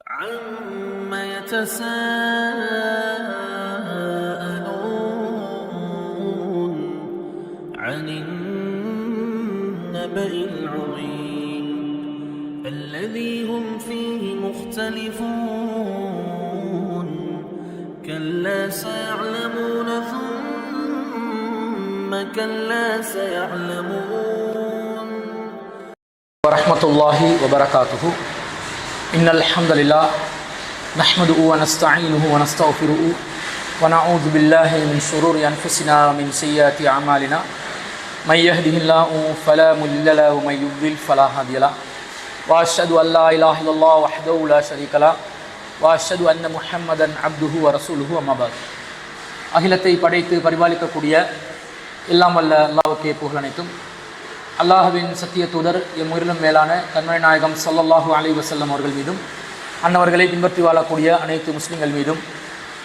عَمَّ يَتَسَاءَلُونَ عَنِ النَّبَإِ الْعَظِيمِ الَّذِي هُمْ فِيهِ مُخْتَلِفُونَ كَلَّا سَيَعْلَمُونَ ثُمَّ كَلَّا سَيَعْلَمُونَ ورحمة الله وبركاته. إن الحمد لله نحمده ونستعينه ونستغفره ونعوذ بالله من شرور أنفسنا ومن سيئات أعمالنا من يهده الله فلا مضل له ومن يضلل فلا هادي له وأشهد أن لا إله إلا الله وحده لا شريك له وأشهد أن محمدا عبده ورسوله أما بعد. அகிலத்தை படைத்து பரிபாலிக்கக்கூடிய எல்லாம் வல்ல அல்லாஹ்வுக்கே புகழ் அனைத்தும். அல்லாஹ்வின் சத்திய தூதர் எம்முயிரிலும் மேலான கண்மணி நாயகம் ஸல்லல்லாஹு அலைஹி வஸல்லம் அவர்கள் மீதும் அன்னவர்களை பின்பற்றி வாழக்கூடிய அனைத்து முஸ்லிம்கள் மீதும்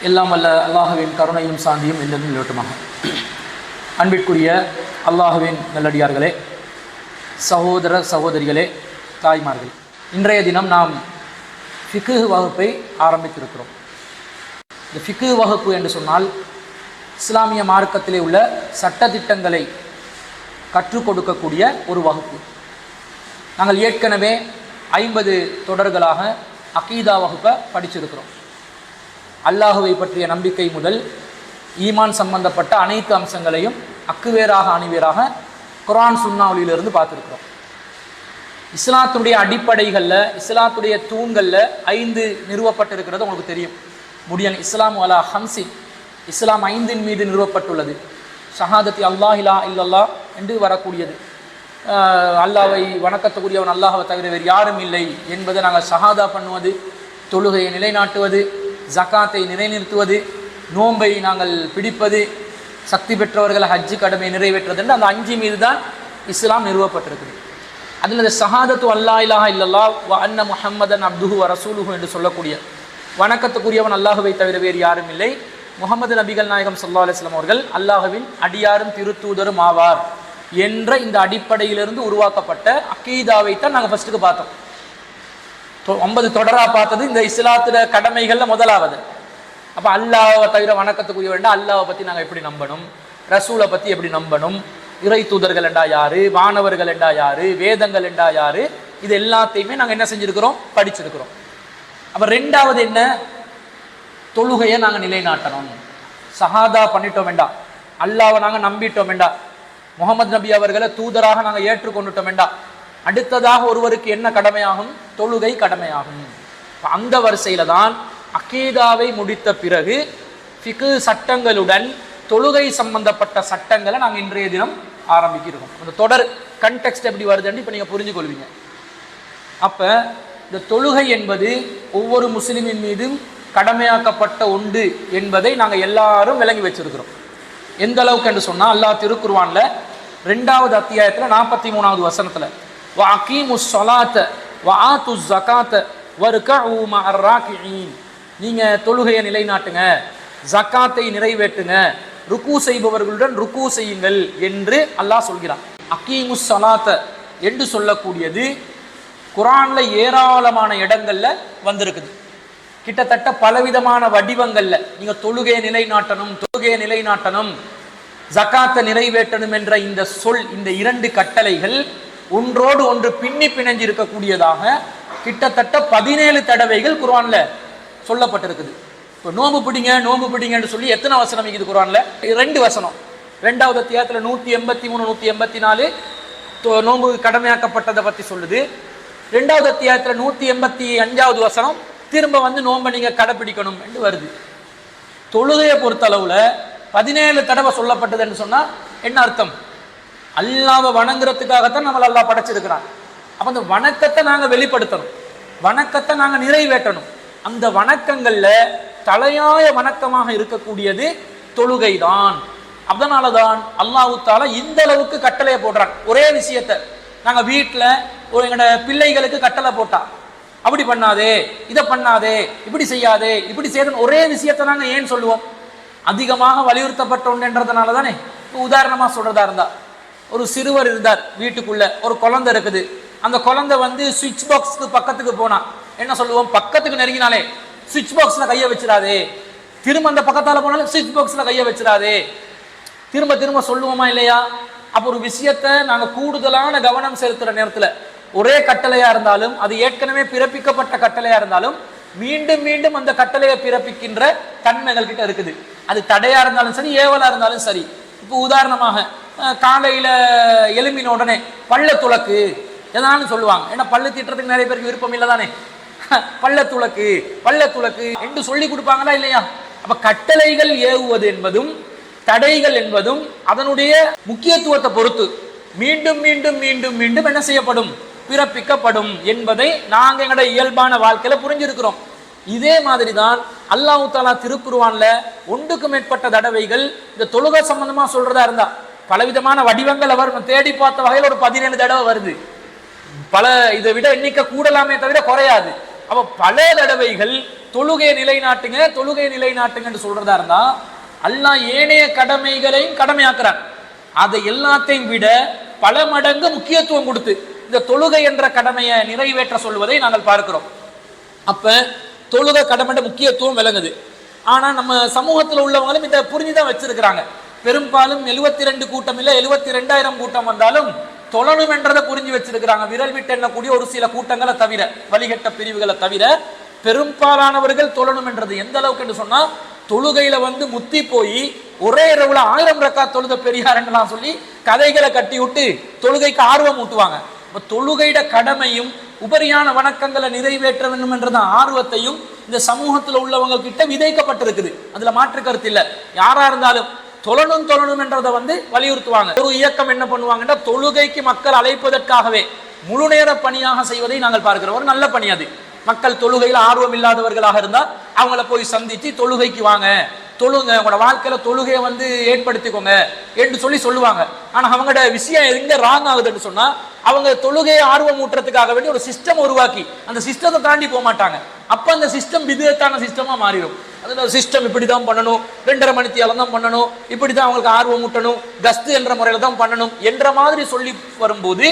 எல்லாம் வல்ல அல்லாஹ்வின் கருணையும் சாந்தியும் என்றென்றும் நிலவட்டுமாக. அன்பிற்குரிய அல்லாஹ்வின் நல்லடியார்களே, சகோதர சகோதரிகளே, தாய்மார்களே, இன்றைய தினம் நாம் ஃபிக்ஹ் வகுப்பை ஆரம்பித்திருக்கிறோம். இந்த ஃபிக்ஹ் வகுப்பு என்று சொன்னால் இஸ்லாமிய மார்க்கத்திலே உள்ள சட்டதிட்டங்களை கற்றுக் கொடுக்கக்கூடிய ஒரு வகுப்பு. நாங்கள் ஏற்கனவே 50 தொடர்களாக அகீதா வகுப்பை படிச்சிருக்கிறோம். அல்லாஹுவை பற்றிய நம்பிக்கை முதல் ஈமான் சம்பந்தப்பட்ட அனைத்து அம்சங்களையும் அக்குவேராக அணிவேராக குர்ஆன் சுன்னாவிலிருந்து பார்த்துருக்கிறோம். இஸ்லாத்துடைய அடிப்படைகளில், இஸ்லாத்துடைய தூண்களில் 5 நிறுவப்பட்டிருக்கிறது உங்களுக்கு தெரியும். முடியன் இஸ்லாம் அலா ஹம்சி, இஸ்லாம் 5 மீது நிறுவப்பட்டுள்ளது. ஷஹாதத்தி அல்லாஹ் இலா இல்லல்லாஹ் என்று வரக்கூடியது. அல்லாவை வணக்கத்துக்குரியவன் அல்லாஹவை தவிர வேறு யாரும் இல்லை என்பதை நாங்கள் ஷஹாதா பண்ணுவது, தொழுகையை நிலைநாட்டுவது, ஜகாத்தை நிலைநிறுத்துவது, நோன்பை நாங்கள் பிடிப்பது, சக்தி பெற்றவர்கள் ஹஜ்ஜு கடமை நிறைவேற்றுவது என்று அந்த 5 மீது தான் இஸ்லாம் நிறுவப்பட்டிருக்குது. அதில் இந்த ஷஹாதத்து அல்லா இலாஹா இல்லல்லாஹ் வ அன்ன முஹம்மதன் அப்துஹு வ ரசூலுஹு என்று சொல்லக்கூடிய வணக்கத்துக்குரியவன் அல்லாஹுவை தவிர வேறு யாரும் இல்லை, முகமது நபிகள் நாயகம் ஸல்லல்லாஹு அலைஹி வஸல்லம் அவர்கள் அல்லாஹ்வின் அடியாரும் திருத்தூதரும் ஆவார் என்ற இந்த அடிப்படையிலிருந்து உருவாக்கப்பட்ட அகீதாவை தான் நாங்கள் ஃபர்ஸ்ட்டுக்கு பார்த்தோம். 9 தொடராக பார்த்தது இந்த இஸ்லாத்துல கடமைகளில் முதலாவது. அப்போ அல்லாஹ்வை தவிர வணக்கத்துக்குரியவன், அல்லாஹ்வை பற்றி நாங்கள் எப்படி நம்பணும், ரசூலை பற்றி எப்படி நம்பணும், இறை தூதர்கள் என்றா யாரு, வானவர்கள் என்றா யாரு, வேதங்கள் என்றா யாரு, இது எல்லாத்தையுமே நாங்கள் என்ன செஞ்சிருக்கிறோம், படிச்சிருக்கிறோம். அப்போ 2வது என்ன, தொழுகையை நாங்கள் நிலைநாட்டணும். ஷஹாதா பண்ணிட்டோம் வேண்டாம், அல்லாவை நாங்கள் நம்பிட்டோம் வேண்டாம், முகமது நபி அவர்களை தூதராக நாங்கள் ஏற்றுக்கொண்டுட்டோம் வேண்டாம், அடுத்ததாக ஒருவருக்கு என்ன கடமையாகும், தொழுகை கடமையாகும். அந்த வரிசையில தான் அகீதாவை முடித்த பிறகு ஃபிக்ஹ் சட்டங்களுடன் தொழுகை சம்பந்தப்பட்ட சட்டங்களை நாங்கள் இன்றைய தினம் ஆரம்பிக்கிறோம். அந்த தொடர் கண்டெக்ஸ்ட் எப்படி வருதுன்னு இப்போ நீங்கள் புரிஞ்சு கொள்வீங்க. அப்போ இந்த தொழுகை என்பது ஒவ்வொரு முஸ்லிமின் மீதும் கடமையாக்கப்பட்ட ஒன்று என்பதை நாங்கள் எல்லாரும் விளங்கி வச்சிருக்கிறோம். எந்த அளவுக்கு என்று சொன்னால், அல்லாஹ் திருக்குர்ஆன்ல 2வது அத்தியாயத்தில் 43வது வசனத்தில் வ அகீமுஸ் ஸலாத்த வ ஆத்துஸ் ஸகாத்த வர்கஉ மஅர் ராகிஈன், நீங்கள் தொழுகையை நிலைநாட்டுங்க, ஜக்காத்தை நிறைவேற்றுங்க, ருக்கு செய்பவர்களுடன் ருக்கு செய்யுங்கள் என்று அல்லாஹ் சொல்கிறான். அகீமுஸ் ஸலாத்த என்று சொல்லக்கூடியது குர்ஆன்ல ஏராளமான இடங்கள்ல வந்திருக்குது. கிட்டத்தட்ட பலவிதமான வடிவங்கள்ல நீங்க தொழுகையை நிலைநாட்டணும், தொழுகையை நிலைநாட்டணும், ஜகாத்தை நிறைவேற்றணும் என்ற இந்த சொல், இந்த 2 கட்டளைகள் ஒன்றோடு ஒன்று பின்னி பிணைஞ்சு இருக்கக்கூடியதாக கிட்டத்தட்ட 17 தடவைகள் குர்ஆன்ல சொல்லப்பட்டிருக்குது. இப்போ நோம்பு பிடிங்க, நோம்பு பிடிங்கன்னு சொல்லி எத்தனை வசனம் இருக்குது குர்ஆன்ல? 2 வசனம். 2வது அத்தியாயத்துல 183 184 நோம்பு கடமையாக்கப்பட்டதை பத்தி சொல்லுது. 2வது அத்தியாயத்துல 185வது வசனம் திரும்ப வந்து நோன்பை நீங்க கடைப்பிடிக்கணும் என்று வருது. தொழுகையை பொறுத்த அளவுல 17 தடவை சொல்லப்பட்டது என்று சொன்னா என்ன அர்த்தம்? அல்லாஹ்வை வணங்குறதுக்காகத்தான் நம்மள அல்லாஹ் படைச்சிருக்கிறான். அப்ப அந்த வணக்கத்தை நாங்க வெளிப்படுத்தணும், வணக்கத்தை நாங்க நிறைவேற்றணும். அந்த வணக்கங்கள்ல தலையாய வணக்கமாக இருக்கக்கூடியது தொழுகை தான். அதனாலதான் அல்லாஹ் தஆலா இந்த அளவுக்கு கட்டளையை போடுறான். ஒரே விஷயத்தை நாங்க வீட்டில் எங்களோட பிள்ளைகளுக்கு கட்டளை போட்டா, அப்படி பண்ணாதே, இதை பண்ணாதே, இப்படி செய்யாதே, இப்படி செய்யணும், ஒரே விஷயத்தை நாங்கள் ஏன் சொல்லுவோம்? அதிகமாக வலியுறுத்தப்பட்ட ஒன்றுன்றதுனால தானே. உதாரணமாக சொல்றதா இருந்தா, ஒரு சிறுவர் இருந்தார் வீட்டுக்குள்ள, ஒரு குழந்தை இருக்குது, அந்த குழந்தை வந்து சுவிட்ச் பாக்ஸ்க்கு பக்கத்துக்கு போனா என்ன சொல்லுவோம்? பக்கத்துக்கு நெருங்கினாலே சுவிட்ச் பாக்ஸ்ல கையை வச்சிடாதே, திரும்ப அந்த பக்கத்தால போனாலும் சுவிட்ச் பாக்ஸ்ல கையை வச்சிடாதே, திரும்ப திரும்ப சொல்லுவோமா இல்லையா? அப்போ ஒரு விஷயத்தை நாங்க கூடுதலான கவனம் செலுத்துற நேரத்துல ஒரே கட்டளையா இருந்தாலும், அது ஏற்கனவே பிறப்பிக்கப்பட்ட கட்டளையா இருந்தாலும், மீண்டும் மீண்டும் அந்த கட்டளையை பிறப்பிக்கின்ற தன்மைகள் கிட்ட இருக்குது. அது தடையா இருந்தாலும் சரி, ஏவலா இருந்தாலும் சரி. இப்போ உதாரணமாக காலையில எழும்பின உடனே பல்ல துளக்கு எதனாலும் சொல்லுவாங்க. ஏன்னா பல்லு தீட்டுறதுக்கு நிறைய பேருக்கு விருப்பம் இல்லை தானே. பல்ல துளக்கு பல்ல துளக்கு என்று சொல்லி கொடுப்பாங்களா இல்லையா? அப்ப கட்டளைகள் ஏவுவது என்பதும் தடைகள் என்பதும் அதனுடைய முக்கியத்துவத்தை பொறுத்து மீண்டும் மீண்டும் மீண்டும் மீண்டும் என்ன செய்யப்படும்? பிறப்பிக்கப்படும் என்பதை நாங்க எங்களுடைய இயல்பான வாழ்க்கையில புரிஞ்சிருக்கிறோம். இதே மாதிரி தான் அல்லாஹ் தஆலா திருக்குர்ஆன்ல ஒன்றுக்கு மேற்பட்ட தடவைகள் இந்த தொழுகை சம்பந்தமா சொல்றதா இருந்தா பலவிதமான வடிவங்கள் அவர் தேடி பார்த்த வகையில் ஒரு 17 தடவை வருது. பல இதை விட எண்ணிக்கை கூடலாமே தவிர குறையாது. அப்ப பல தடவைகள் தொழுகை நிலைநாட்டுங்க தொழுகை நிலைநாட்டுங்கன்னு சொல்றதா இருந்தா அல்லாஹ் ஏனைய கடமைகளையும் கடமையாக்குறான். அதை எல்லாத்தையும் விட பல மடங்கு முக்கியத்துவம் கொடுத்து இந்த தொழுகை என்ற கடமையை நிறைவேற்ற சொல்வதை நாங்கள் பார்க்கிறோம். அப்ப தொழுகை கடமையோட முக்கியத்துவம் விளங்குது. ஆனா நம்ம சமூகத்தில் உள்ளவங்களும் இதை புரிஞ்சுதான் வச்சிருக்கிறாங்க. பெரும்பாலும் 72 கூட்டம் இல்லை 72,000 கூட்டம் வந்தாலும் தொழணும் என்றதை புரிஞ்சு வச்சிருக்கிறாங்க. விரல் விட்டு எண்ணக்கூடிய ஒரு சில கூட்டங்களை தவிர, வழிகட்ட பிரிவுகளை தவிர பெரும்பாலானவர்கள் தொழணும் என்றது எந்த அளவுக்கு என்று சொன்னா, தொழுகையில முத்தி போய் ஒரே இரவுல 1000 ரக்காத் தொழுத பெரியாரெல்லாம் சொல்லி கதைகளை கட்டி விட்டு தொழுகைக்கு ஆர்வம் ஊட்டுவாங்க. தொழுகையிட கடமையும் உபரியான வணக்கங்களை நிறைவேற்ற வேண்டும் என்ற ஆர்வத்தையும் இந்த சமூகத்தில் உள்ளவங்க கிட்ட விதைக்கப்பட்டிருக்குது. அதுல மாற்று கருத்து இல்லை. யாரா இருந்தாலும் தொழணும் என்றதை வலியுறுத்துவாங்க. ஒரு இயக்கம் என்ன பண்ணுவாங்கன்னா, தொழுகைக்கு மக்கள் அழைப்பதற்காகவே முழு நேர பணியாக செய்வதை நாங்கள் பார்க்கிறோம். ஒரு நல்ல பணி அது. மக்கள் தொழுகையில் ஆர்வம் இல்லாதவர்களாக இருந்தால் அவங்கள போய் சந்தித்து தொழுகைக்கு வாங்க, தொழுங்க, உங்களோட வாழ்க்கையில தொழுகையை ஏற்படுத்திக்கோங்க என்று சொல்லுவாங்க. ஆனா அவங்களோட விஷயம் எங்க ராங் ஆகுதுன்னு சொன்னா, அவங்க தொழுகையை ஆர்வம் ஊட்டுறதுக்காக வேண்டி ஒரு சிஸ்டம் உருவாக்கி அந்த சிஸ்டத்தை தாண்டி போக மாட்டாங்க. அப்ப அந்த சிஸ்டம் விதத்தான சிஸ்டமா மாறிடும். அந்த சிஸ்டம் இப்படிதான் பண்ணணும், 2:30 மணித்தியாலம் தான் பண்ணணும், இப்படிதான் அவங்களுக்கு ஆர்வம் ஊட்டணும், கஸ்து என்ற முறையில தான் பண்ணணும் என்ற மாதிரி சொல்லி வரும்போது,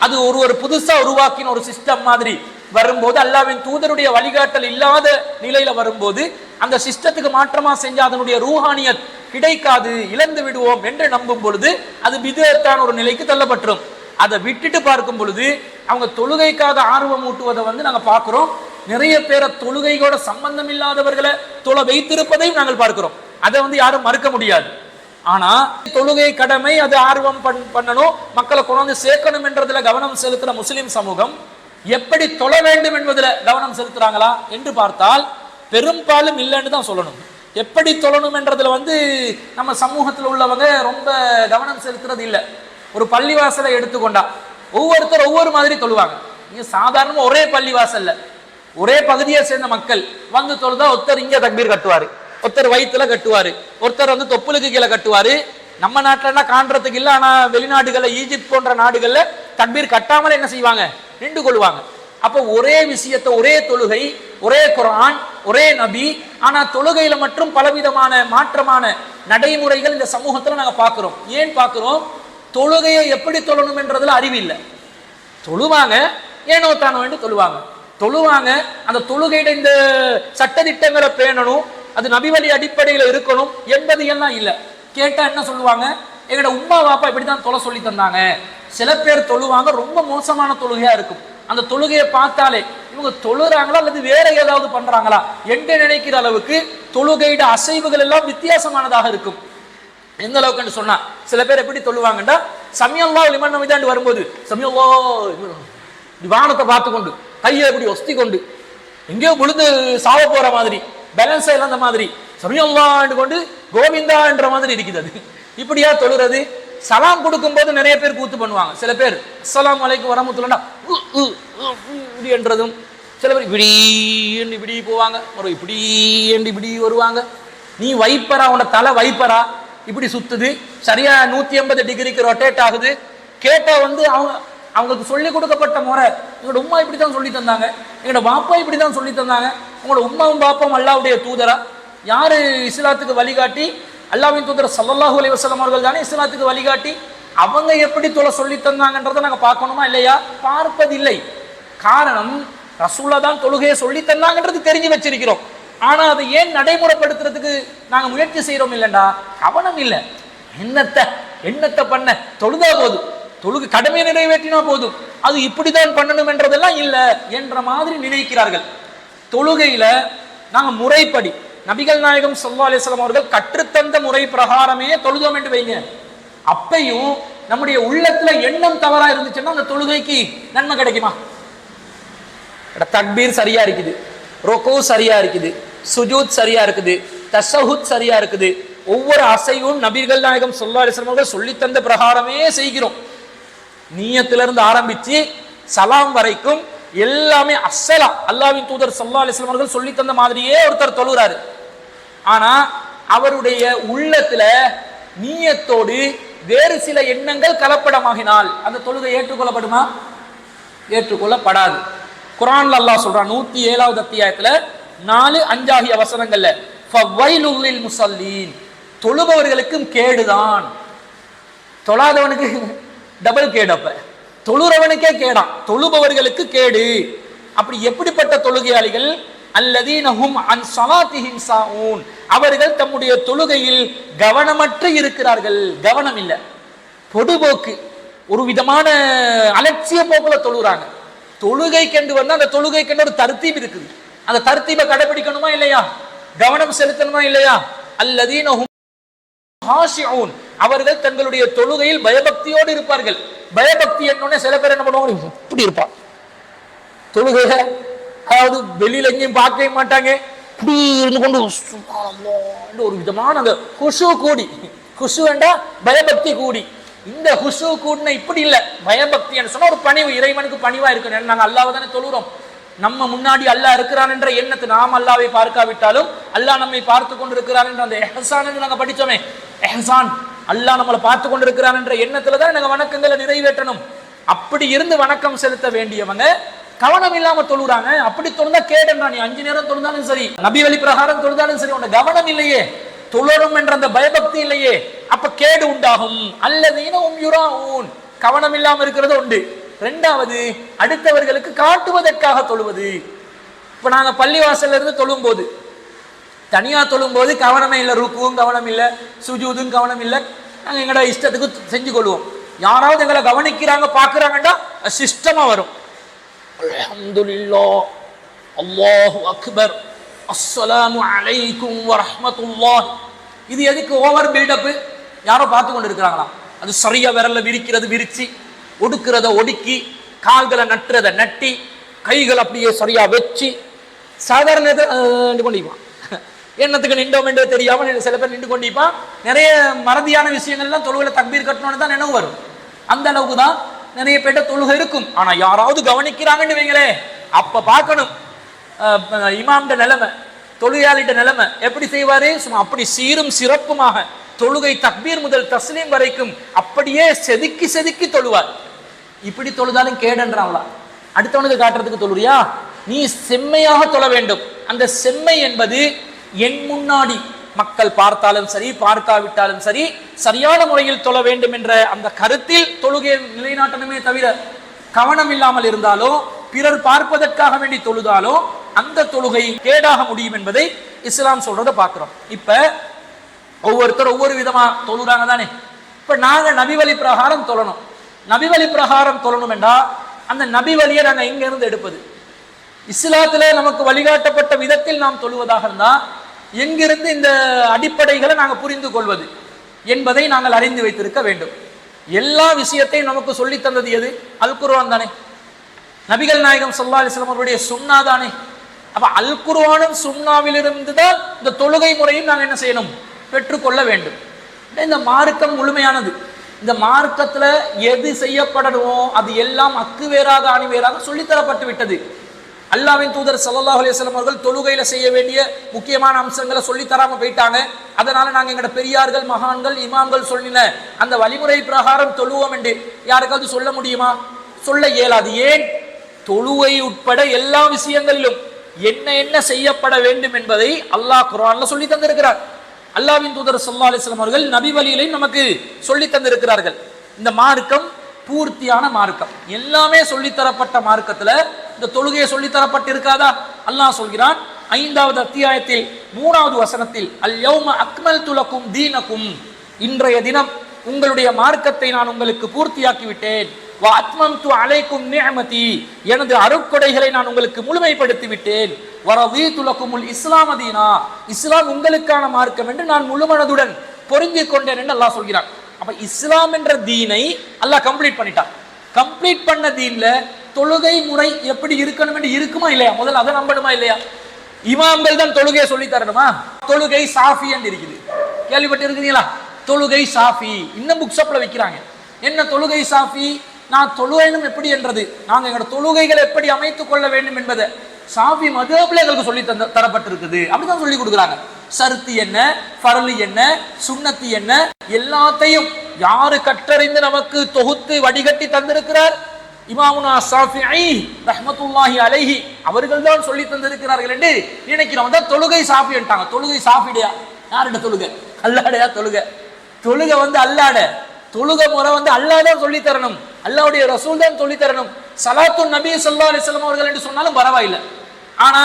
அது ஒரு புதுசா உருவாக்கின ஒரு சிஸ்டம் மாதிரி வரும்போது, அல்லாஹ்வின் தூதருடைய வழிகாட்டல் இல்லாத நிலையில வரும்போது, அந்த சிஸ்டத்துக்கு மாற்றமா செஞ்ச அதனுடைய ரூஹானியத் கிடைக்காது, இழந்து விடுவோம் என்று நம்பும் பொழுது அது பிதத்தான ஒரு நிலைக்கு தள்ளப்பட்டுரும். அதை விட்டுட்டு பார்க்கும் பொழுது அவங்க தொழுகைக்காக ஆர்வம் ஊட்டுவதை நாங்க பார்க்கிறோம். நிறைய பேரை தொழுகையோட சம்பந்தம் இல்லாதவர்களை தொலை வைத்திருப்பதையும் நாங்கள் பார்க்கிறோம். அதை யாரும் மறுக்க முடியாது. ஆனா தொழுகை கடமை, அது ஆர்வம் பண்ணணும், மக்களை கொண்டு சேர்க்கணும் என்றதுல கவனம் செலுத்துற முஸ்லிம் சமூகம் எப்படி தொழ வேண்டும் என்பதுல கவனம் செலுத்துறாங்களா என்று பார்த்தால் பெரும்பாலும் இல்லைன்னு தான் சொல்லணும். எப்படி தொழணும் என்றதுல நம்ம சமூகத்தில் உள்ளவங்க ரொம்ப கவனம் செலுத்துறது இல்லை. ஒரு பள்ளிவாசலை எடுத்துக்கொண்டா ஒவ்வொருத்தர் ஒவ்வொரு மாதிரி தொழுவாங்க. இங்க சாதாரணமா ஒரே பள்ளிவாசல்ல ஒரே பகுதியை சேர்ந்த மக்கள் தொழுதா ஒருத்தர் இங்க தக்பீர் கட்டுவாரு, ஒருத்தர் வயிற்றுல கட்டுவாரு, ஒருத்தர் தொப்புளுக்கு கீழே கட்டுவாரு. நம்ம நாட்டுல காண்றதுக்கு இல்லை. ஆனா வெளிநாடுகள்ல, ஈஜிப்ட் போன்ற நாடுகள்ல தக்பீர் கட்டாமல் என்ன செய்வாங்க? நின்று கொள்வாங்க. அப்போ ஒரே விஷயத்தை, ஒரே தொழுகை, ஒரே குர்ஆன், ஒரே நபி, ஆனா தொழுகையில மற்றும் பலவிதமான மாற்றமான நடைமுறைகள் இந்த சமூகத்துல நாங்க பார்க்கிறோம். ஏன் பார்க்கிறோம்? தொழுகையை எப்படி தொழணும் என்றதுல அறிவு இல்லை. தொழுவாங்க, ஏனோ தானோ என்று தொழுவாங்க. அந்த தொழுகையிட இந்த சட்டதிட்டங்களை பேணணும், அது நபிவழி அடிப்படையில் இருக்கணும் என்பது எல்லாம் இல்லை. கேட்டா என்ன சொல்லுவாங்க? எங்களோட உம்மா வாப்பா இப்படித்தான் தொலை சொல்லி தந்தாங்க. சில பேர் தொழுவாங்க, ரொம்ப மோசமான தொழுகையா இருக்கும். அந்த தொழுகையை பார்த்தாலே இவங்க தொழுறாங்களா அல்லது வேற ஏதாவது பண்றாங்களா என்று நினைக்கிற அளவுக்கு தொழுகையிட அசைவுகள் எல்லாம் வித்தியாசமானதாக இருக்கும். எந்த அளவுக்கு சொன்னா, சில பேர் எப்படி தொழுவாங்கண்டா, சமியல்லாஹு லிமன் ஹமிதாண்டு வரும்போது சமியல்லாஹு வானத்தை பார்த்து கொண்டு கையை எப்படி ஒஸ்தி கொண்டு எங்கேயோ விழுந்து சாவ போற மாதிரி, பேலன்ஸ் இல்லாத மாதிரி சமியல்லாஹு கொண்டு கோவிந்தா என்ற மாதிரி இருக்குது. இப்படியா தொழுறது? சலாம் கொடுக்கும் போது நிறைய பேர் கூத்து பண்ணுவாங்க. சில பேர் அஸ்ஸலாமு அலைக்கும் வரஹ்மத்துல்லாஹ் இப்படி என்றதும், சில பேர் இப்படி போவாங்க, இப்படி வருவாங்க. நீ வைப்பரா? உன தலை வைப்பரா? இப்படி சுத்துது, சரியா 180 டிகிரிக்கு ரொட்டேட் ஆகுது. கேட்டா அவங்களுக்கு சொல்லி கொடுக்கப்பட்ட முறை, எங்களோட உம்மா இப்படித்தான் சொல்லி தந்தாங்க, எங்களோட பாப்பா இப்படிதான் சொல்லி தந்தாங்க. உங்களோட உம்மாவும் பாப்பாவும் அல்லாஹ்வுடைய தூதரா? யாரு இஸ்லாத்துக்கு வழிகாட்டி? அல்லாஹ்வின் தூதர் ஸல்லல்லாஹு அலைஹி வஸல்லம் அவர்கள் தானே இஸ்லாத்துக்கு வழிகாட்டி. அவங்க எப்படி தொலை சொல்லி தந்தாங்கன்றதை நாங்க பார்க்கணுமா இல்லையா? பார்ப்பதில்லை. காரணம், ரசூலா தான் தொழுகையை சொல்லி தந்தாங்கன்றது தெரிஞ்சு வச்சிருக்கிறோம். ஆனா அதை ஏன் நடைமுறைப்படுத்துறதுக்கு நாங்க முயற்சி செய்யறோம் இல்லைண்டா, கவனம் இல்லை. என்னத்தை பண்ண தொழுதா போதும், தொழுகை கடமையை நிறைவேற்றினா போதும், அது இப்படிதான் பண்ணணும் என்றதெல்லாம் இல்லை என்ற மாதிரி நினைக்கிறார்கள். தொழுகையில நாங்க முறைப்படி நபிகள் நாயகம் ஸல்லல்லாஹு அலைஹி வஸல்லம் அவர்கள் கற்றுத்தந்த முறை பிரகாரமே தொழுதோம் என்று வைங்க. அப்பையும் நம்முடைய உள்ளத்துல எண்ணம் தவறா இருந்துச்சுன்னா அந்த தொழுகைக்கு நன்மை கிடைக்குமா? தக்பீர் சரியா இருக்குது, ருக்கூ சரியா இருக்குது, சுஜூத் சரியா இருக்குது, தஷஹுத் சரியா இருக்குது, ஒவ்வொரு அசைவும் நபிகள் நாயகம் ஸல்லல்லாஹு அலைஹி வஸல்லம் அவர்கள் சொல்லி தந்த பிரகாரமே செய்கிறோம். நியத்திலிருந்து ஆரம்பிச்சு சலாம் வரைக்கும் எல்லாமே அஸ்ஸலா அல்லாஹ்வின் தூதர் ஸல்லல்லாஹு அலைஹி வஸல்லம் அவர்கள் சொல்லி தந்த மாதிரியே ஒருத்தர் தொழுகிறாரு. ஆனா அவருடைய உள்ளத்துல நியத்தோடு வேறு சில எண்ணங்கள் கலப்படமாகினால் அந்த தொழுகை ஏற்றுக்கொள்ளப்படுமா? ஏற்றுக்கொள்ளப்படாது. குர்ஆன்ல அல்லாஹ் சொல்றான் 107வது அத்தியாயத்துல 4-5 ஆகிய வசனங்கள்ல ஃபவைலுல் லில் முஸல்லீன், தொழுபவர்களுக்கும் கேடுதான். தொழாதவனுக்கு டபுள் கேடு, அப்ப தொழுறவனுக்கே கேடான், தொழுபவர்களுக்கு கேடு. அப்படி எப்படிப்பட்ட தொழுகையாளிகள்? அல்லதீனஹும் அன் ஸலாத்திஹிம் சாஊன், அவர்கள் தம்முடைய தொழுகையில் கவனமற்று இருக்கிறார்கள். கவனம் இல்லை, பொடுபோக்கு, ஒரு விதமான அலட்சிய போக்குல தொழுகிறாங்க. தொழுகைக்கென்று வந்து அந்த தொழுகைக்கென்று ஒரு தர்த்தீப் இருக்குது, அந்த தர்த்தீபை கடைபிடிக்கணுமா இல்லையா? கவனம் செலுத்தணுமா இல்லையா? அல்லதீனஹும் ஹாஷிஊன், அவர்கள் தங்களுடைய தொழுகையில் பயபக்தியோடு இருப்பார்கள். பயபக்தி என்னொன்னே சில பேர் என்ன பண்ணுவாங்க, இப்படி இருப்பான் தொழுகையில, அதாவது வெளியில எங்கேயும் பார்க்கவே மாட்டாங்க, இப்படி இருந்து கொண்டு ஒரு விதமான அந்த குஷு கூடி, குஷு வேண்டா பயபக்தி கூடி. இந்த குஷு கூடின இப்படி இல்லை, பயபக்தி சொன்னா ஒரு பணிவு, இறைவனுக்கு பணிவா இருக்கணும். நாங்க அல்லாஹ்வை தானே தொழுகிறோம், நம்ம முன்னாடி அல்லாஹ் இருக்கிறான் என்ற எண்ணத்தை, நாம் அல்லாஹ்வை பார்க்காவிட்டாலும் அல்லாஹ் நம்மை பார்த்து கொண்டிருக்கிறான் என்ற அந்த எஹ்சான் என்று நாங்க படிச்சோமே, எஹ்சான், அல்லாஹ் நம்மளை பார்த்து கொண்டிருக்கிறான் என்ற எண்ணத்துல தான் நாங்க வணக்கங்களை நிறைவேற்றணும். அப்படி இருந்து வணக்கம் செலுத்த வேண்டியவங்க கவனம் இல்லாம தொழுறாங்க. அப்படி தொழுந்தா கேடுன்றா, நீ 5 நேரம் தொழுந்தாலும் சரி, நபி வழி பிரகாரம் தொழுதாலும் சரி, உன்ன கவனம் இல்லையே, தொழரும் என்ற அந்த பயபக்தி இல்லையே, அப்ப கேடு உண்டாகும். அல்லதீனஹும் யுராஊன், கவனம் இல்லாம இருக்கிறது உண்டு. ரெண்டாவது, அடுத்தவர்களுக்கு காட்டுவதற்காக தொழுவது. இப்ப நாங்க பள்ளிவாசல்ல இருந்து தொழும் போது, தனியா தொழும் போது கவனமே இல்லை, ருக்குவும் கவனம் இல்லை, சுஜூதும் கவனம் இல்லை, நாங்க எங்கட இஷ்டத்துக்கு செஞ்சு கொள்வோம். யாராவது எங்களை கவனிக்கிறாங்க பாக்குறாங்கடா சிஸ்டமா வரும், அல்ஹம்துலில்லாஹ், அல்லாஹு அக்பர், அஸ்ஸலாமு அலைக்கும் வரஹ்மத்துல்லாஹ். இது எதுக்கு? ஓவர் பில்டப், யாரோ பார்த்து கொண்டு இருக்கிறாங்களா? அது சரியா விரல்ல விரிக்கிறது விரிச்சு, ஒடுக்கிறத ஒடுக்கி, கால்களை நட்டுறத நட்டி, கைகள் அப்படியே சரியா வச்சு, சாதாரண கொண்டிப்பான். எண்ணத்துக்கு நின்றோம் என்றே தெரியாம சில பேர் நின்று கொண்டிப்பான். நிறைய மறதியான விஷயங்கள்லாம் தொழுகையில தக்பீர் கட்டணும்னு தான் நினைவு வரும். அந்த அளவுக்கு தான் நிறைய பேட்ட தொழுகை இருக்கும். ஆனா யாராவது கவனிக்கிறாங்கன்னு வைங்களே, அப்ப பார்க்கணும் இமாம்ட நிலைமை, தொழுகையாளிட்ட நிலைமை எப்படி செய்வாரு. சும்மா அப்படி சீரும் சிறப்புமாக தொழுகை தக்பீர் முதல் தஸ்லீம் வரைக்கும் அப்படியே செதுக்கி செதுக்கி தொழுவார். இப்படி தொழுதாலும் கேடுன்றாங்களா? அடுத்தவனுக்கு காட்டுறதுக்கு தொழுறியா? நீ செம்மையாக தொழ வேண்டும். அந்த செம்மை என்பது என் முன்னாடி மக்கள் பார்த்தாலும் சரி பார்க்காவிட்டாலும் சரி சரியான முறையில் தொழ வேண்டும் என்ற அந்த கருத்தில் தொழுகை நிலைநாட்டணுமே தவிர, கவனம் இல்லாமல் இருந்தாலோ பிறர் பார்ப்பதற்காக வேண்டி தொழுதாலோ அந்த தொழுகை கேடாக முடியும் என்பதை இஸ்லாம் சொல்றதை பார்க்கிறோம். இப்ப ஒவ்வொருத்தர் ஒவ்வொரு விதமா தொழுறாங்க தானே. இப்ப நாங்க நபி வழி பிரகாரம் தொழணும். நபி வழி பிரகாரம் தொழணும் என்றா அந்த நபி வழியை நாங்க எங்க இருந்து எடுப்பது? இஸ்லாத்திலே நமக்கு வழிகாட்டப்பட்ட விதத்தில் நாம் தொழுவதாக இருந்தா எங்கிருந்து இந்த அடிப்படைகளை நாங்கள் புரிந்து கொள்வது என்பதை நாங்கள் அறிந்து வைத்திருக்க வேண்டும். எல்லா விஷயத்தையும் நமக்கு சொல்லி தந்தது எது? அல் குர்ஆன் தானே. நபிகள் நாயகம் ஸல்லல்லாஹு அலைஹி வஸல்லம் அவருடைய சுன்னா தானே. அப்ப அல் குர்ஆனும் சுன்னாவிலிருந்து தான் இந்த தொழுகை முறையும் நாங்கள் என்ன செய்யணும்? பெற்றுக்கொள்ள வேண்டும். இந்த மார்க்கம் முழுமையானது. இந்த மார்க்கத்துல எது செய்யப்படணுமோ அது எல்லாம் அக்கு வேறாக அணி வேறாக சொல்லித்தரப்பட்டு விட்டது. அல்லாஹ்வின் தூதர் ஸல்லல்லாஹு அலைஹி வஸல்லம் அவர்கள் தொழுகையில செய்ய வேண்டிய முக்கியமான அம்சங்களை சொல்லி தராம போயிட்டாங்க. அதனால நாங்க எங்கட பெரியார்கள் மகான்கள் இமாம்கள் சொல்லின அந்த வழிமுறை பிரகாரம் தொழுவோம் என்று யாருக்காவது சொல்ல முடியுமா? சொல்ல இயலாது. ஏன்? தொழுகை உட்பட எல்லா விஷயங்களிலும் என்ன என்ன செய்யப்பட வேண்டும் என்பதை அல்லாஹ் குர்ஆன்ல சொல்லி தந்திருக்கிறார். அல்லாஹ்வின் தூதர் ஸல்லல்லாஹு அலைஹி வஸல்லம் அவர்கள் நபி வழியிலையும் நமக்கு சொல்லி தந்திருக்கிறார்கள். இந்த மார்க்கம் பூர்த்தியான மார்க்கம், எல்லாமே சொல்லித்தரப்பட்ட மார்க்கத்துல இந்த தொழுகையை சொல்லி தரப்பட்டிருக்காதா? அல்லாஹ் சொல்கிறான் 5வது அத்தியாயத்தில் 3வது வசனத்தில், அல் யௌம அக்மல்து லக்கும் தீனக்கும், இன்றைய தினம் உங்களுடைய மார்க்கத்தை நான் உங்களுக்கு பூர்த்தியாக்கி விட்டேன். வ அத்மம்து அலைக்கும் நிஅமதி, எனது அருட்கொடைகளை நான் உங்களுக்கு முழுமைப்படுத்தி விட்டேன். வ ரதீது லக்குமுல் இஸ்லாம தீனா, இஸ்லாம் உங்களுக்கான மார்க்கம் என்று நான் முழுமனதுடன் பொருந்திக் கொண்டேன் என்று அல்லாஹ் சொல்கிறான். அப்ப இஸ்லாம் என்ற தீனை அல்லாஹ் கம்ப்ளீட் பண்ணிட்டான். கம்ப்ளீட் பண்ண தீன்ல தொழுகை முறை எப்படி இருக்கணும் என்று இருக்குமா இல்லையா? முதல்ல அதை நம்பணுமா இல்லையா? இமாம்கள் தான் தொழுகையை சொல்லி தரணுமா? தொழுகை சாஃபி என்று இருக்குது, கேள்விப்பட்டு இருக்கிறீங்களா? தொழுகை சாஃபி இன்னும் புக் ஷாப்ல வைக்கிறாங்க. என்ன தொழுகை சாஃபி? நான் தொழுகைனும் எப்படி என்றது, நாங்க எங்களோட தொழுகைகளை எப்படி அமைத்துக் கொள்ள வேண்டும் என்பதை சாஃபி மதுஹப்ல எங்களுக்கு சொல்லி தரப்பட்டிருக்குது. அப்படிதான் சொல்லி கொடுக்குறாங்க. சர்த்தி என்ன, ஃபர்லு என்ன, சுன்னத்தி என்ன, எல்லாத்தையும் யாரு கற்றறிந்து நமக்கு தொகுத்து வடிகட்டி தந்திருக்கிறார்? இமாமுனா ஷாஃபிஈ ரஹ்மத்துல்லாஹி அலைஹி அவர்கள் தான் சொல்லி தந்திருக்கிறார்கள் என்று நினைக்கிறோம். அதான் தொழுகை சாஃபி என்றாங்க. தொழுகை சாஃபிடையா? யாருடைய தொழுகை? அல்லாஹ்வுடைய தொழுகை. தொழுகை அல்லாஹ்ட தொழுகை முறை அல்லாஹ் தான் சொல்லி தரணும், அல்லாஹ்வுடைய ரசூல் தான் சொல்லி தரணும். சலாத்து நபி ஸல்லல்லாஹு அலைஹி வஸல்லம் அவர்கள் என்று சொன்னாலும் பரவாயில்லை. ஆனா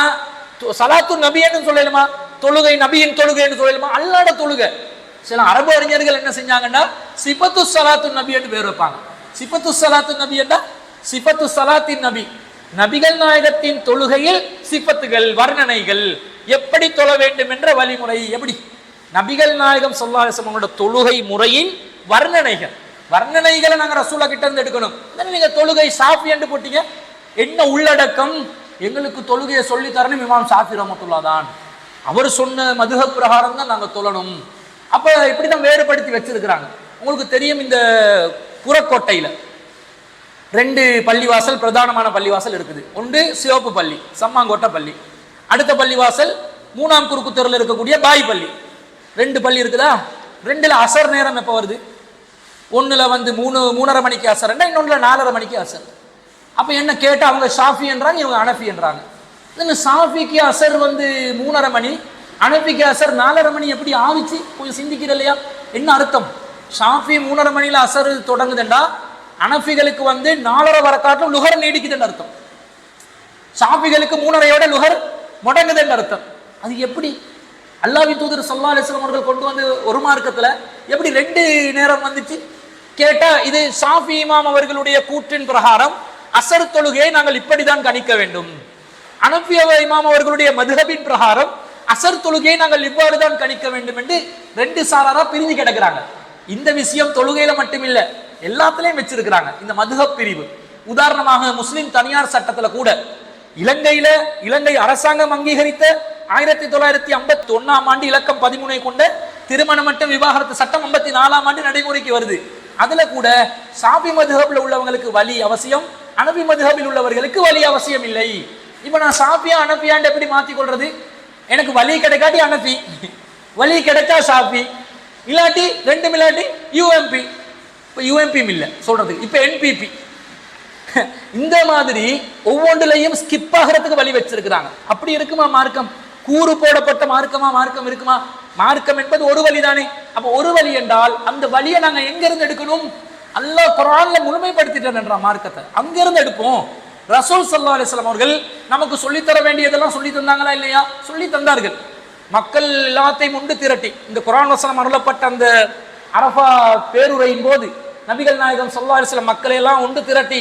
சலாத்து நபி என்று சொல்லலுமா? தொழுகை நபியின் தொழுகை என்று சொல்லலுமா? அல்லாஹ்ட தொழுகை. சில அரபு அறிஞர்கள் என்ன செஞ்சாங்கன்னா சிஃபத்து ஸலாத்து நபி என்று பேர் வைப்பாங்க. சிஃபத்து ஸலாத்து நபி என்றா சிஃபத்து ஸலாத்தின் நபி, நபிகள் நாயகத்தின் தொழுகையில் சிஃபத்துகள், வர்ணனைகள், எப்படி தொழ வேண்டும் என்ற வழிமுறை, எப்படி நபிகள் நாயகம் ஸல்லல்லாஹு அலைஹி வஸல்லம் தொழுகை முறையின் வர்ணனைகளை நாங்க ரசூலா கிட்ட இருந்து எடுக்கணும். நீங்க தொழுகை சாஃபி என்று போட்டீங்க, என்ன உள்ளடக்கம்? எங்களுக்கு தொழுகையை சொல்லி தரணும் இமாம் ஷாஃபி ரஹ்மத்துல்லாஹ் தான், அவர் சொன்ன மதுஹப் பிரகாரம் தான் நாங்க தொழணும். அப்ப இப்படிதான் வேறுபடுத்தி வச்சிருக்கிறாங்க. உங்களுக்கு தெரியும், இந்த புறக்கோட்டையில 2 பள்ளிவாசல், பிரதானமான பள்ளிவாசல் இருக்குது. ஒன்று சிவப்பு பள்ளி, சம்மாங்கோட்டை பள்ளி. அடுத்த பள்ளிவாசல் 3ஆம் குறுக்கு தெருவில் இருக்கக்கூடிய பாய் பள்ளி. 2 பள்ளி இருக்குதா? 2ல அசர் நேரம் எப்போ வருது? 1ல 3:30 மணிக்கு அசர், இன்னொன்றுல 4:30 மணிக்கு அசர். அப்ப என்ன கேட்டா அவங்க ஷாஃபி என்றாங்க, இவங்க அனஃபி என்றாங்க. ஷாஃபிக்கு அசர் 3:30 மணி, அனஃபிக்கு அசர் 4:30 மணி எப்படி ஆவிச்சு? கொஞ்சம் சிந்திக்கிற இல்லையா? என்ன அர்த்தம்? ஷாஃபி 3:30 மணியில அசர் தொடங்குதுண்டா, அனஃபிகளுக்கு 4:30 வர காட்டிலும் லுகர் நீடிக்குதுன்னு அர்த்தம். ஷாஃபிகளுக்கு 3:30யோட லுகர் முடங்குதுன்னு அர்த்தம். அது எப்படி? அல்லாஹ்வின் தூதர் ஸல்லல்லாஹு அலைஹி வஸல்லம் அவர்கள் கொண்டு ஒரு மார்க்கத்துல எப்படி 2 நேரம் வந்துச்சு கேட்டா, இது ஷாஃபி இமாம் அவர்களுடைய கூற்றின் பிரகாரம் அசர் தொழுகையை நாங்கள் இப்படிதான் கணிக்க வேண்டும். அனஃபி இமாம் அவர்களுடைய மதுஹபின் பிரகாரம் அசர் தொழுகையை நாங்கள் இவ்வாறு தான் கணிக்க வேண்டும் என்று 2 சாராரா பிரிஞ்சு கிடக்கிறாங்க. இந்த விஷயம் தொழுகையில மட்டுமில்ல, எல்லாத்திலையும் வச்சிருக்கிறாங்க இந்த மதுஹப் பிரிவு. உதாரணமாக முஸ்லிம் தனியார் சட்டத்துல கூட இலங்கை அரசாங்கம் அங்கீகரித்த 1951ஆம் ஆண்டு இலக்கம் 13 கொண்ட திருமண மற்றும் விவாகரத்து சட்டம் 54ஆம் ஆண்டு நடைமுறைக்கு வருது. அதுல கூட ஷாஃபி மதுஹப்ல உள்ளவங்களுக்கு வலி அவசியம், அனஃபி மதுஹபில் உள்ளவர்களுக்கு வலி அவசியம் இல்லை. இப்ப நான் ஷாஃபியா அனஃபியான்னு எப்படி மாத்திக் கொள்றது? எனக்கு வலி கிடைக்காட்டி அனஃபி, வலி கிடைச்சா ஷாஃபி, இல்லாட்டி 2 இல்லாட்டி யூஎம்பி. இப்ப யூஎம்பி இல்ல சொல்றதுக்கு, இப்ப என்பிபி. இந்த மாதிரி ஒவ்வொன்றிலையும் ஸ்கிப் ஆகிறதுக்கு வழி வச்சிருக்கிறாங்க. அப்படி இருக்குமா மார்க்கம்? கூறு போடப்பட்ட மார்க்கம் இருக்குமா? மார்க்கம் என்பது ஒரு வழி தானே. அப்ப ஒரு வழி என்றால் அந்த வழியை நாங்க எங்க இருந்து எடுக்கணும்? அல்லாஹ் குர்ஆன்ல முழுமைப்படுத்திட்டான் என்ற மார்க்கத்தை அங்கிருந்து எடுப்போம். ரசூல் ஸல்லல்லாஹு அலைஹி வஸல்லம் அவர்கள் நமக்கு சொல்லித்தர வேண்டியதெல்லாம் சொல்லி தந்தாங்களா இல்லையா? சொல்லி தந்தார்கள். மக்கள் எல்லாத்தையும் உண்டு திரட்டி இந்த குர்ஆன் வசனம் அருளப்பட்ட அந்த அரஃபா பேருரையின் போது நபிகள் நாயகம் ஸல்லல்லாஹு அலைஹி வஸல்லம் மக்களை எல்லாம் உண்டு திரட்டி,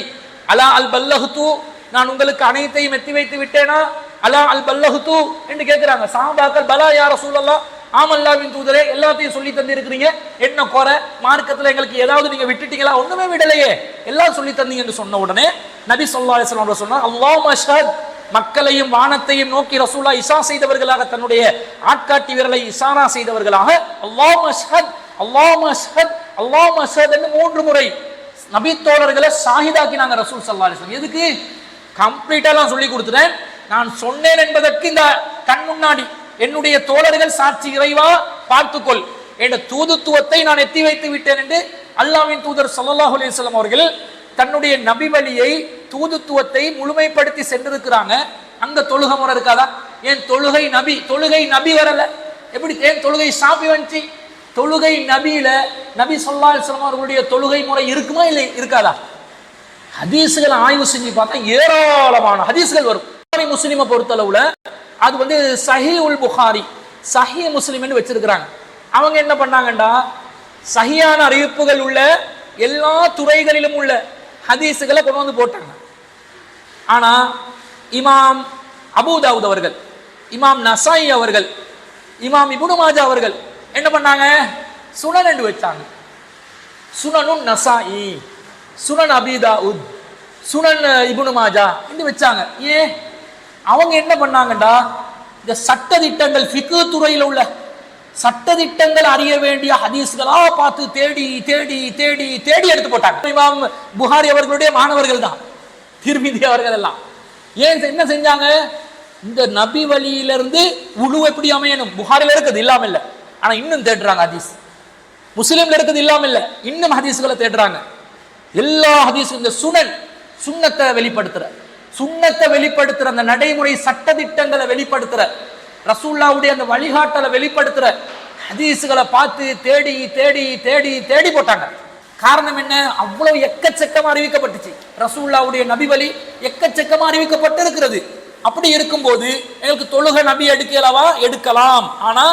அலா அல் பல்லஹ்து, நான் உங்களுக்கு அனைத்தையும் எத்தி வைத்து விட்டேனா? அலா அல் பல்லஹ்து என்று கேட்கிறாங்க. சஹாபாக்கள் பலா யா ரசூலல்லாஹ், ஆம் அல்லாஹ்வின் தூதரே, எல்லாத்தையும் சொல்லி தந்து இருக்கிறீங்க, என்ன குறை? மார்க்கத்துல எங்களுக்கு ஏதாவது நீங்க விட்டுட்டீங்களா? ஒண்ணுமே விடலையே, எல்லாம் சொல்லி தந்தீங்க என்று சொன்ன உடனே நபி ஸல்லல்லாஹு அலைஹி வஸல்லம் சொன்னார், அல்லாஹும்ம அஷ்ஹத், மக்களையும் வானத்தையும் நோக்கி ரசூலா இஷா செய்தவர்களாக, தன்னுடைய ஆட்காட்டி விரலை இஷாரா செய்தவர்களாக அல்லாஹும்ம அஷ்ஹத், அல்லாஹும்ம அஷ்ஹத், அல்லாஹும்ம அஷ்ஹத் என்று 3 முறை நபி தோழர்களை ஷாஹிதாக்கினாங்க ரசூல் ஸல்லல்லாஹு அலைஹி வஸல்லம். எதுக்கு? கம்ப்ளீட்டாலாம் சொல்லி கொடுத்துட்டேன், நான் சொன்னேன் என்பதற்கு இந்த கண் முன்னாடி என்னுடைய தோழர்கள் சாட்சி, இறைவா பார்த்துக்கொள், என்ற தூதுத்துவத்தை நான் எத்தி வைத்து விட்டேன் என்று அல்லாஹ்வின் தூதர் ஸல்லல்லாஹு அலைஹி வஸல்லம் அவர்கள் தன்னுடைய நபி வழியை, தூதுத்துவத்தை முழுமைப்படுத்தி சென்றிருக்கிறாங்க. அங்க தொழுகை முறை இருக்காதா? ஏன் தொழுகை நபி வரல? எப்படி ஏன் தொழுகை ஷாஃபி வந்துச்சு? தொழுகை நபியில நபி ஸல்லல்லாஹு அலைஹி வஸல்லம் அவர்களுடைய தொழுகை முறை இருக்குமா இல்லை இருக்காதா? ஹதீஸ்களை ஆய்வு செஞ்சு பார்த்தா ஏராளமான ஹதீஸ்கள் வரும். முஸ்லிமை பொறுத்தளவுல அது வந்து சஹீஹுல் புகாரி, சஹீ முஸ்லிம்னு வச்சிருக்கிறாங்க. அவங்க என்ன பண்ணாங்கண்டா, சஹியான அறிவிப்புகள் உள்ள எல்லா துறைகளிலும் உள்ள ஹதீஸுகளை கொண்டு வந்து போட்டாங்க. ஆனா இமாம் அபூ தாவூத் அவர்கள், இமாம் நசாயி அவர்கள், இமாம் இப்னு மாஜா அவர்கள் என்ன பண்ணாங்க, சுனன் என்று வச்சாங்க. சுனனுன் நசாயி, சுனன் அபீ தாவூத், சுனன் இப்னு மாஜா என்று வச்சாங்க. ஏன் அவங்க என்ன பண்ணாங்கடா, இந்த சட்டதிட்டங்கள் ஃபிக்ஹ் துறையில் உள்ள சட்டதிட்டங்கள் அறிய வேண்டிய ஹதீஸ்களா பார்த்து தேடி தேடி தேடி தேடி எடுத்து போட்டாங்க. இமாம் புகாரி அவர்களுடைய மாணவர்கள் தான் திர்மிதி அவர்கள் எல்லாம். ஏன் என்ன செஞ்சாங்க, இந்த நபி வழியிலிருந்து உழு எப்படி அமையணும், புகாரில இருக்குது இல்லாம இல்ல, ஆனா இன்னும் தேடுறாங்க ஹதீஸ். முஸ்லிம்ல இருக்குது இல்லாம இல்ல, இன்னும் ஹதீஸ்களை தேடுறாங்க. எல்லா ஹதீஸ் இந்த சுன்னத்தை வெளிப்படுத்துற, சுன்னத்தை வெளிப்படுத்துற, அந்த நடைமுறை சட்டதிட்டங்களை வெளிப்படுத்துற, ரசூலுல்லாஹ்வுடைய அந்த வழிகாட்டலை வெளிப்படுத்துற ஹதீஸ்களை பார்த்து தேடி தேடி தேடி தேடி போட்டாங்க. காரணம் என்ன, அவ்வளவு எக்கச்சக்கமா அறிவிக்கப்பட்டுச்சு. ரசூலுல்லாஹ்வுடைய நபி வழி எக்கச்சக்கமா அறிவிக்கப்பட்டு இருக்கிறது. அப்படி இருக்கும்போது எங்களுக்கு தொழுகை நபி எடுக்கலவா, எடுக்கலாம். ஆனா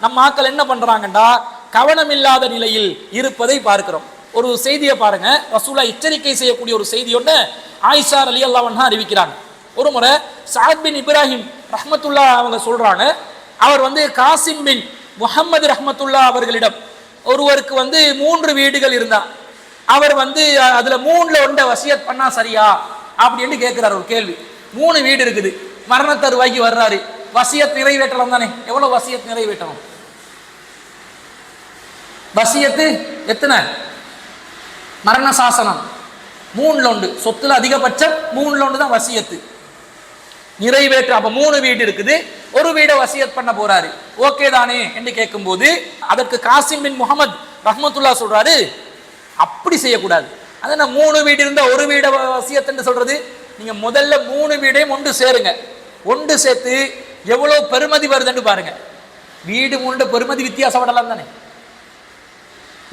நம்ம ஆக்கள் என்ன பண்றாங்கடா, கவனம் இல்லாத நிலையில் இருப்பதை பார்க்கிறோம். ஒரு செய்தியை பாருங்க, ரசூலுல்லாஹ் எச்சரிக்கை செய்யக்கூடிய ஒரு செய்தி ஒன்று ஆயிஷா ரலியல்லாஹு அன்ஹா அறிவிக்கிறாங்க. ஒரு முறை சஅத் பின் இப்ராஹிம் ரஹ்மத்துல்லாஹ் அவங்க சொல்றாங்க, அவர் வந்து காசிம் பின் முஹம்மது ரஹ்மத்துல்லாஹ் அவர்களிடம் ஒருவருக்கு வந்து 3 வீடுகள் இருந்தா, அவர் வந்து அதுல 3ல ஒன்றை வசியத் பண்ணா சரியா அப்படின்னு கேட்கிறார். ஒரு கேள்வி, 3 வீடு இருக்குது, மரண தருவாய்க்கு வர்றாரு, வசியத் நிறைவேற்றலாம் தானே, எவ்வளவு வசியத் நிறைவேற்றணும், வசியத்து எத்தனை, மரண சாசனம் 3ல 1, சொத்துல அதிகபட்சம் 3ல 1 தான் வசியத்து நிறைவேற்ற. அப்ப 3 வீடு இருக்குது, ஒரு வீடை வசியத் பண்ண போறாரு, ஓகே தானே என்று கேட்கும் போது அதற்கு காசிம் பின் முஹம்மது ரஹ்மத்துல்லாஹ் சொல்றாரு, அப்படி செய்யக்கூடாது. அத 3 வீடு இருந்தா ஒரு வீடை வசியத் என்று சொல்றது, நீங்க முதல்ல 3 வீடையும் ஒன்று சேருங்க, ஒன்று சேர்த்து எவ்வளவு பெருமதி வருதுன்னு பாருங்க. வீடு 3 பெருமதி வித்தியாசப்படலாம் தானே.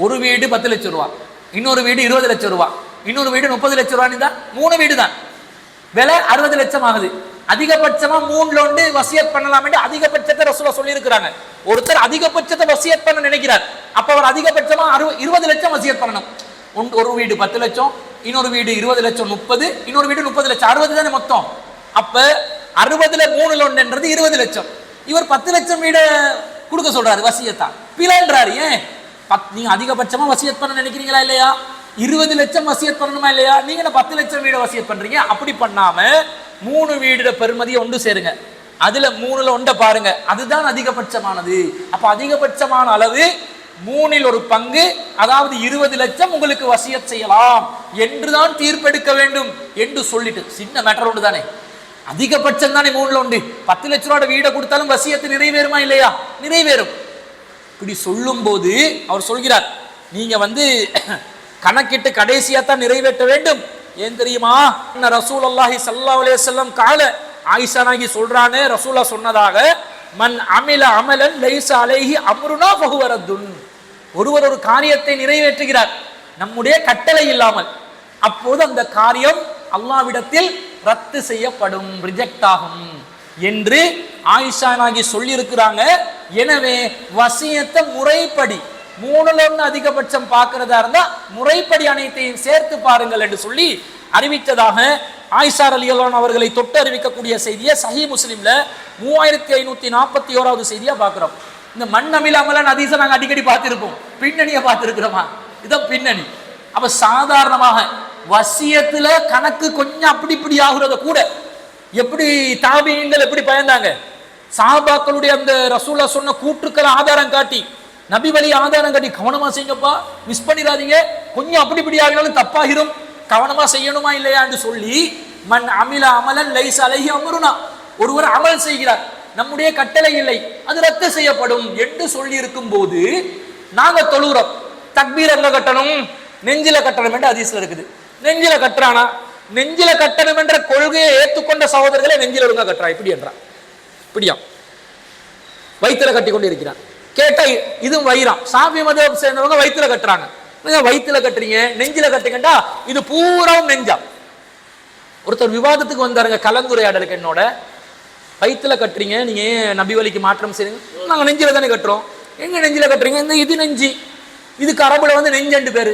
ஒரு வீடு 10 லட்சம் ரூபாய், இன்னொரு வீடு 20 லட்சம் ரூபாய், இன்னொரு வீடு 30 லட்சம் ரூபாய் தான், 3 வீடு தான், விலை 60 லட்சம் ஆகுது. அதிகபட்சமா 3ல 1 வசியத் பண்ணலாம் என்று அதிகபட்சத்தை ரசூலுல்லாஹ் சொல்லி இருக்கிறாங்க. ஒருத்தர் அதிகபட்சத்தை வசியத் பண்ண நினைக்கிறார், அப்ப அவர் அதிகபட்சமா 20 லட்சம் வசியத் பண்ணணும். ஒரு வீடு 10 லட்சம், இன்னொரு வீடு 20 லட்சம் 30, இன்னொரு வீடு 30 லட்சம், 60 தானே மொத்தம். அப்ப 60ல 3ல 1 என்றது 20 லட்சம். இவர் 10 லட்சம் வீட கொடுக்க சொல்றாரு வசியத்தா, பிழைன்றாரு. ஏன், நீங்க அதிகபட்சமா வசியத் பண்ண நினைக்கிறீங்களா இல்லையா, 20 லட்சம் வசியத் பண்ணணுமா இல்லையா, நீங்க 10 லட்சம் வீட வசியத் பண்றீங்க. அப்படி பண்ணாம 3 வீடு பெருமதியை ஒன்று சேருங்க, அதுல 3ல 1 பாருங்க, அதுதான் அதிகபட்சமானது. அப்ப அதிகபட்சமான அளவு 3ல் 1 பங்கு, அதாவது 20 லட்சம் உங்களுக்கு வசியத் செய்யலாம் என்றுதான் தீர்ப்பெடுக்க வேண்டும் என்று சொல்லிட்டு, சின்ன மேட்டர் ஒன்று தானே, அதிகபட்சம் தானே 3ல 1. 10 லட்சம் ரூபாய் வீடை கொடுத்தாலும் வசியத்து நிறைவேறுமா இல்லையா, நிறைவேறும். இப்படி சொல்லும் போது அவர் சொல்கிறார், நீங்க வந்து கணக்கிட்டு கடைசியா தான் நிறைவேற்ற வேண்டும். ஏன் தெரியுமா, ரசூலுல்லாஹி ஸல்லல்லாஹு அலைஹி வஸல்லம் கால, ஆயிஷா நாயகி சொல்றானே, ரசூலுல்லாஹ் சொன்னதாக, மன் அமில அமலன் லைஸ அலைஹி அம்ருனா ஃபஹுவ ரத்துன். ஒருவர் ஒரு காரியத்தை நிறைவேற்றுகிறார் நம்முடைய கட்டளை இல்லாமல், அப்போது அந்த காரியம் அல்லாஹ்விடத்தில் ரத்து செய்யப்படும், ரிஜெக்ட் ஆகும் என்று ஆயிஷா நாயகி சொல்லி இருக்கிறாங்க. எனவே வசியத்தை முறைப்படி 3ல 1 அதிகபட்சம் பார்க்கிறதா இருந்தா முறைப்படி அனைத்தையும் சேர்த்து பாருங்கள் என்று சொல்லி அறிவித்ததாக ஆயிஷா ரலியல்லாஹு அன்ஹா அவர்களை தொட்டு அறிவிக்கக்கூடிய செய்தியை சஹீஹ் முஸ்லிம்ல 3541வது செய்தியா பார்க்கிறோம். இந்த மன்னமில் அமலன் ஹதீஸை நாங்க அடிக்கடி பார்த்திருப்போம், பின்னணியை பார்த்திருக்கிறோமா, இதான் பின்னணி. அப்ப சாதாரணமாக வசியத்துல கணக்கு கொஞ்சம் அப்படி இப்படி ஆகுறத கூட எப்படி தாபீங்கள் எப்படி பயந்தாங்க, சஹாபாக்களுடைய அந்த ரசூலுல்லாஹ் சொன்ன கூற்றுக்களை ஆதாரம் காட்டி, நபி வழி ஆதாரம் காட்டி, கவனமா செய்யுங்கப்பா, மிஸ் பண்ணிடாதீங்க, கொஞ்சம் அப்படி இப்படி ஆகினாலும் தப்பாகிரும், கவனமா செய்யணுமா இல்லையா என்று சொல்லி, மன் அமில அமலன் லைஸ அலைஹி அம்ருனா, ஒருவர் அமல் செய்கிறார் நம்முடைய கட்டளை இல்லை, அது ரத்து செய்யப்படும் என்று சொல்லி இருக்கும் போது நாங்க தொழுகிறோம், தக்பீர் எங்க கட்டணும், நெஞ்சில கட்டணும் என்று ஹதீஸ்ல இருக்குது. நெஞ்சில கட்டுறானா, நெஞ்சில கட்டணும் என்ற கொள்கையை ஏற்றுக்கொண்ட சகோதரர்களை நெஞ்சில ஒழுங்கா கட்டுறா, இப்படி என்றான், இப்படியா வயிற்றுல கட்டி கொண்டு இருக்கிறான். கேட்டா இதுவும் வயிறாம், சாஃபி மதஹப் சேர்ந்தவங்க வயிற்றுல கட்டுறாங்க. வயிற்றுல கட்டுறீங்க, நெஞ்சில கட்டுங்கண்டா, இது பூராவும் நெஞ்சா, ஒருத்தர் விவாதத்துக்கு வந்தாருங்க, கலந்துரையாடலுக்கு. என்னோட வயிற்றுல கட்டுறீங்க, நீங்க ஏன் நபி வழிக்கு மாற்றம் செய்யுங்க? நாங்க நெஞ்சில தானே கட்டுறோம். எங்க நெஞ்சில கட்டுறீங்க? இந்த இது நெஞ்சி, இதுக்கு அரபுல வந்து நெஞ்சண்டு பேரு.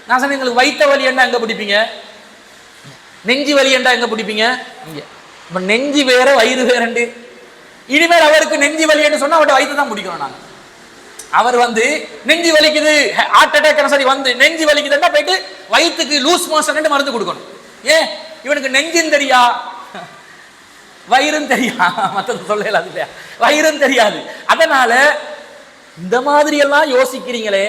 நான் சொன்னேன், எங்களுக்கு வயிற்ற வலி என்றா எங்க பிடிப்பீங்க? நெஞ்சி வலி என்றா எங்க பிடிப்பீங்க? இங்க. இப்ப நெஞ்சி வேற வயிறு வேறண்டு. இனிமேல் அவருக்கு நெஞ்சி வலி என்று சொன்னா அவர்கிட்ட வயிற்று தான் பிடிக்கணும். நாங்க அவர் வந்து நெஞ்சி வலிக்குது, ஹார்ட் அட்டாக் சரி வந்து நெஞ்சி வலிக்குதுன்னா போயிட்டு வயிற்றுக்கு லூஸ் மோஷன் மருந்து கொடுக்கணும். ஏன்? இவனுக்கு நெஞ்சின் தெரியா, வயிறும் தெரியா, மற்றது சொல்லல இல்லையா, வயிறும் தெரியாது. அதனால இந்த மாதிரி எல்லாம் யோசிக்கிறீங்களே,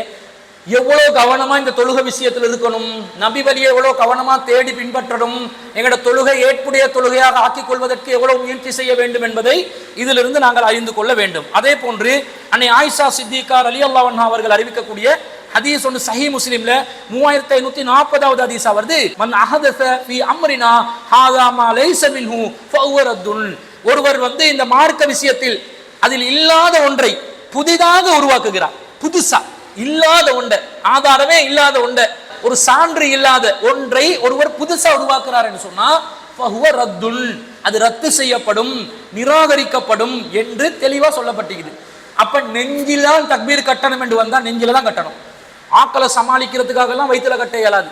எவ்வளவு கவனமா இந்த தொழுகை விஷயத்தில் இருக்கணும், நபி வழியை எவ்வளவு கவனமா தேடி பின்பற்றணும், எங்களோட தொழுகை ஏற்புடைய தொழுகையாக ஆக்கிக் கொள்வதற்கு எவ்வளவு முயற்சி செய்ய வேண்டும் என்பதை இதிலிருந்து நாங்கள் அறிந்து கொள்ள வேண்டும். அதே போன்று அன்னை ஆயிஷா சித்திகா ரலியல்லாஹு அன்ஹா அவர்கள் அறிவிக்கக்கூடிய ஹதீஸ் ஒன்று சஹீஹ் முஸ்லிம்ல 3540வது ஹதீஸா வருது. மன் அஹதஸ ஃபீ அம்ரினா ஹாதா மா லைஸ மின்ஹு ஃபஹுவ ரத்துன். ஒருவர் வந்து இந்த மார்க்க விஷயத்தில் அதில் இல்லாத ஒன்றை புதிதாக உருவாக்குகிறார். புதுசா இல்லாத ஒன்றை, ஆதாரமே இல்லாத ஒன்றை, ஒரு சான்று இல்லாத ஒன்றை ஒருவர் புதுசா உருவாக்குறார் என்று சொன்னா ஃபஹுவ ரத்துன், அது ரத்து செய்யப்படும், நிராகரிக்கப்படும் என்று தெளிவா சொல்லப்பட்டிருக்குது. அப்ப நெஞ்சில்தான் தக்பீர் கட்டணம் என்று வந்தா நெஞ்சில தான் கட்டணும். ஆக்களை சமாளிக்கிறதுக்காக எல்லாம் வயிற்றுல கட்ட இயலாது.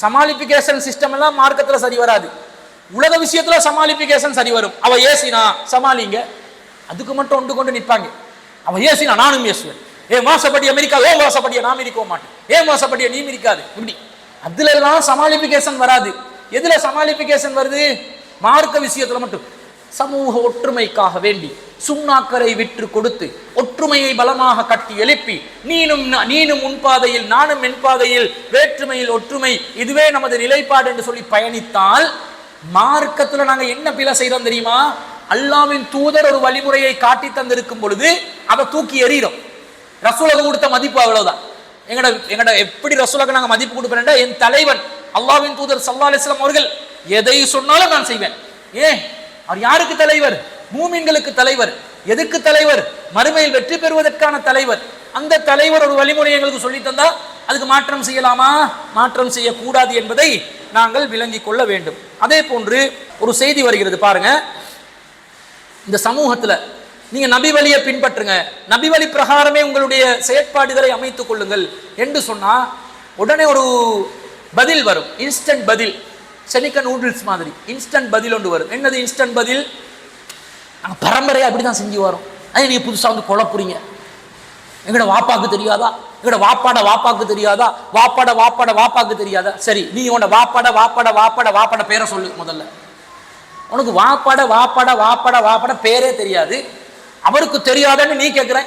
சமாளிபிகேஷன் சிஸ்டம் எல்லாம் மார்க்கத்துல சரி வராது. உலக விஷயத்துல சமாளிபிகேஷன் சரி வரும். அவ ஏசினா சமாளிங்க, அதுக்கு மட்டும் ஒன்று கொண்டு நிற்பாங்க. அவ ஏசினா நானும் ஏசுவேன், ஏன் மோசப்படிய அமெரிக்கா, ஏன் மோசப்படிய நாம் இருக்க மாட்டேன், ஏன் மோசப்படிய நீ இருக்காது, இப்படி அதுல எல்லாம் சமாளிபிகேஷன் வராது. எதுல சமாளிபிகேஷன் வருது? மார்க்க விஷயத்துல மட்டும். சமூக ஒற்றுமைக்காக வேண்டி சுண்ணாக்கரை விற்று கொடுத்து ஒற்றுமையை பலமாக கட்டி எழுப்பி நீனும் உன் பாதையில் நானும் என் பாதையில், வேற்றுமையில் ஒற்றுமை, இதுவே நமது நிலைப்பாடு என்று சொல்லி பயணித்தால் மார்க்கத்துல நாங்க என்ன பிழை செய்யறோம் தெரியுமா? அல்லாஹ்வின் தூதர் ஒரு வழிமுறையை காட்டி தந்திருக்கும் பொழுது அதை தூக்கி எறிகிறோம். ரசூலுக்கு கொடுத்த மதிப்பு அவ்வளவுதான். எங்கட எப்படி ரசூலுக்கு நாங்க மதிப்பு கொடுப்பேன்? என் தலைவன் அல்லாஹ்வின் தூதர் ஸல்லல்லாஹு அலைஹி வஸல்லம் அவர்கள் எதை சொன்னாலும் நான் செய்வேன். ஏன்? அவர் யாருக்கு தலைவர்? மூமின்களுக்கு தலைவர். எதுக்கு தலைவர்? மறுமையில் வெற்றி பெறுவதற்கான தலைவர். அந்த தலைவர் ஒரு வழிமுறை எங்களுக்கு சொல்லி தந்தா அதுக்கு மாற்றம் செய்யலாமா? மாற்றம் செய்யக்கூடாது என்பதை நாங்கள் விளங்கிக் கொள்ள வேண்டும். அதே போன்று ஒரு செய்தி வருகிறது பாருங்க, இந்த சமூகத்துல நீங்க நபி வழியை பின்பற்றுங்க, நபி வழி பிரகாரமே உங்களுடைய செயற்பாடுகளை அமைத்துக் கொள்ளுங்கள் என்று சொன்னா உடனே ஒரு பதில் வரும். இன்ஸ்டன்ட் பதில், செனிக்க நூடுல்ஸ் மாதிரி இன்ஸ்டன்ட் பதில் ஒன்று வரும். என்னது இன்ஸ்டன்ட் பதில்? நாங்கள் பரம்பரையா அப்படிதான் செஞ்சு வரோம், அதை நீங்க புதுசா வந்து குழப்புறீங்க. எங்கட வாப்பாக்கு தெரியாதா? எங்கட வாப்பாட வாப்பாக்கு தெரியாதா? வாப்பாக்கு தெரியாதா? சரி, நீ உன்னோட வாப்பாட பேரை சொல்லு முதல்ல. உனக்கு வாப்பாட பேரே தெரியாது, அவருக்கு தெரியாதுன்னு நீ கேட்கிற.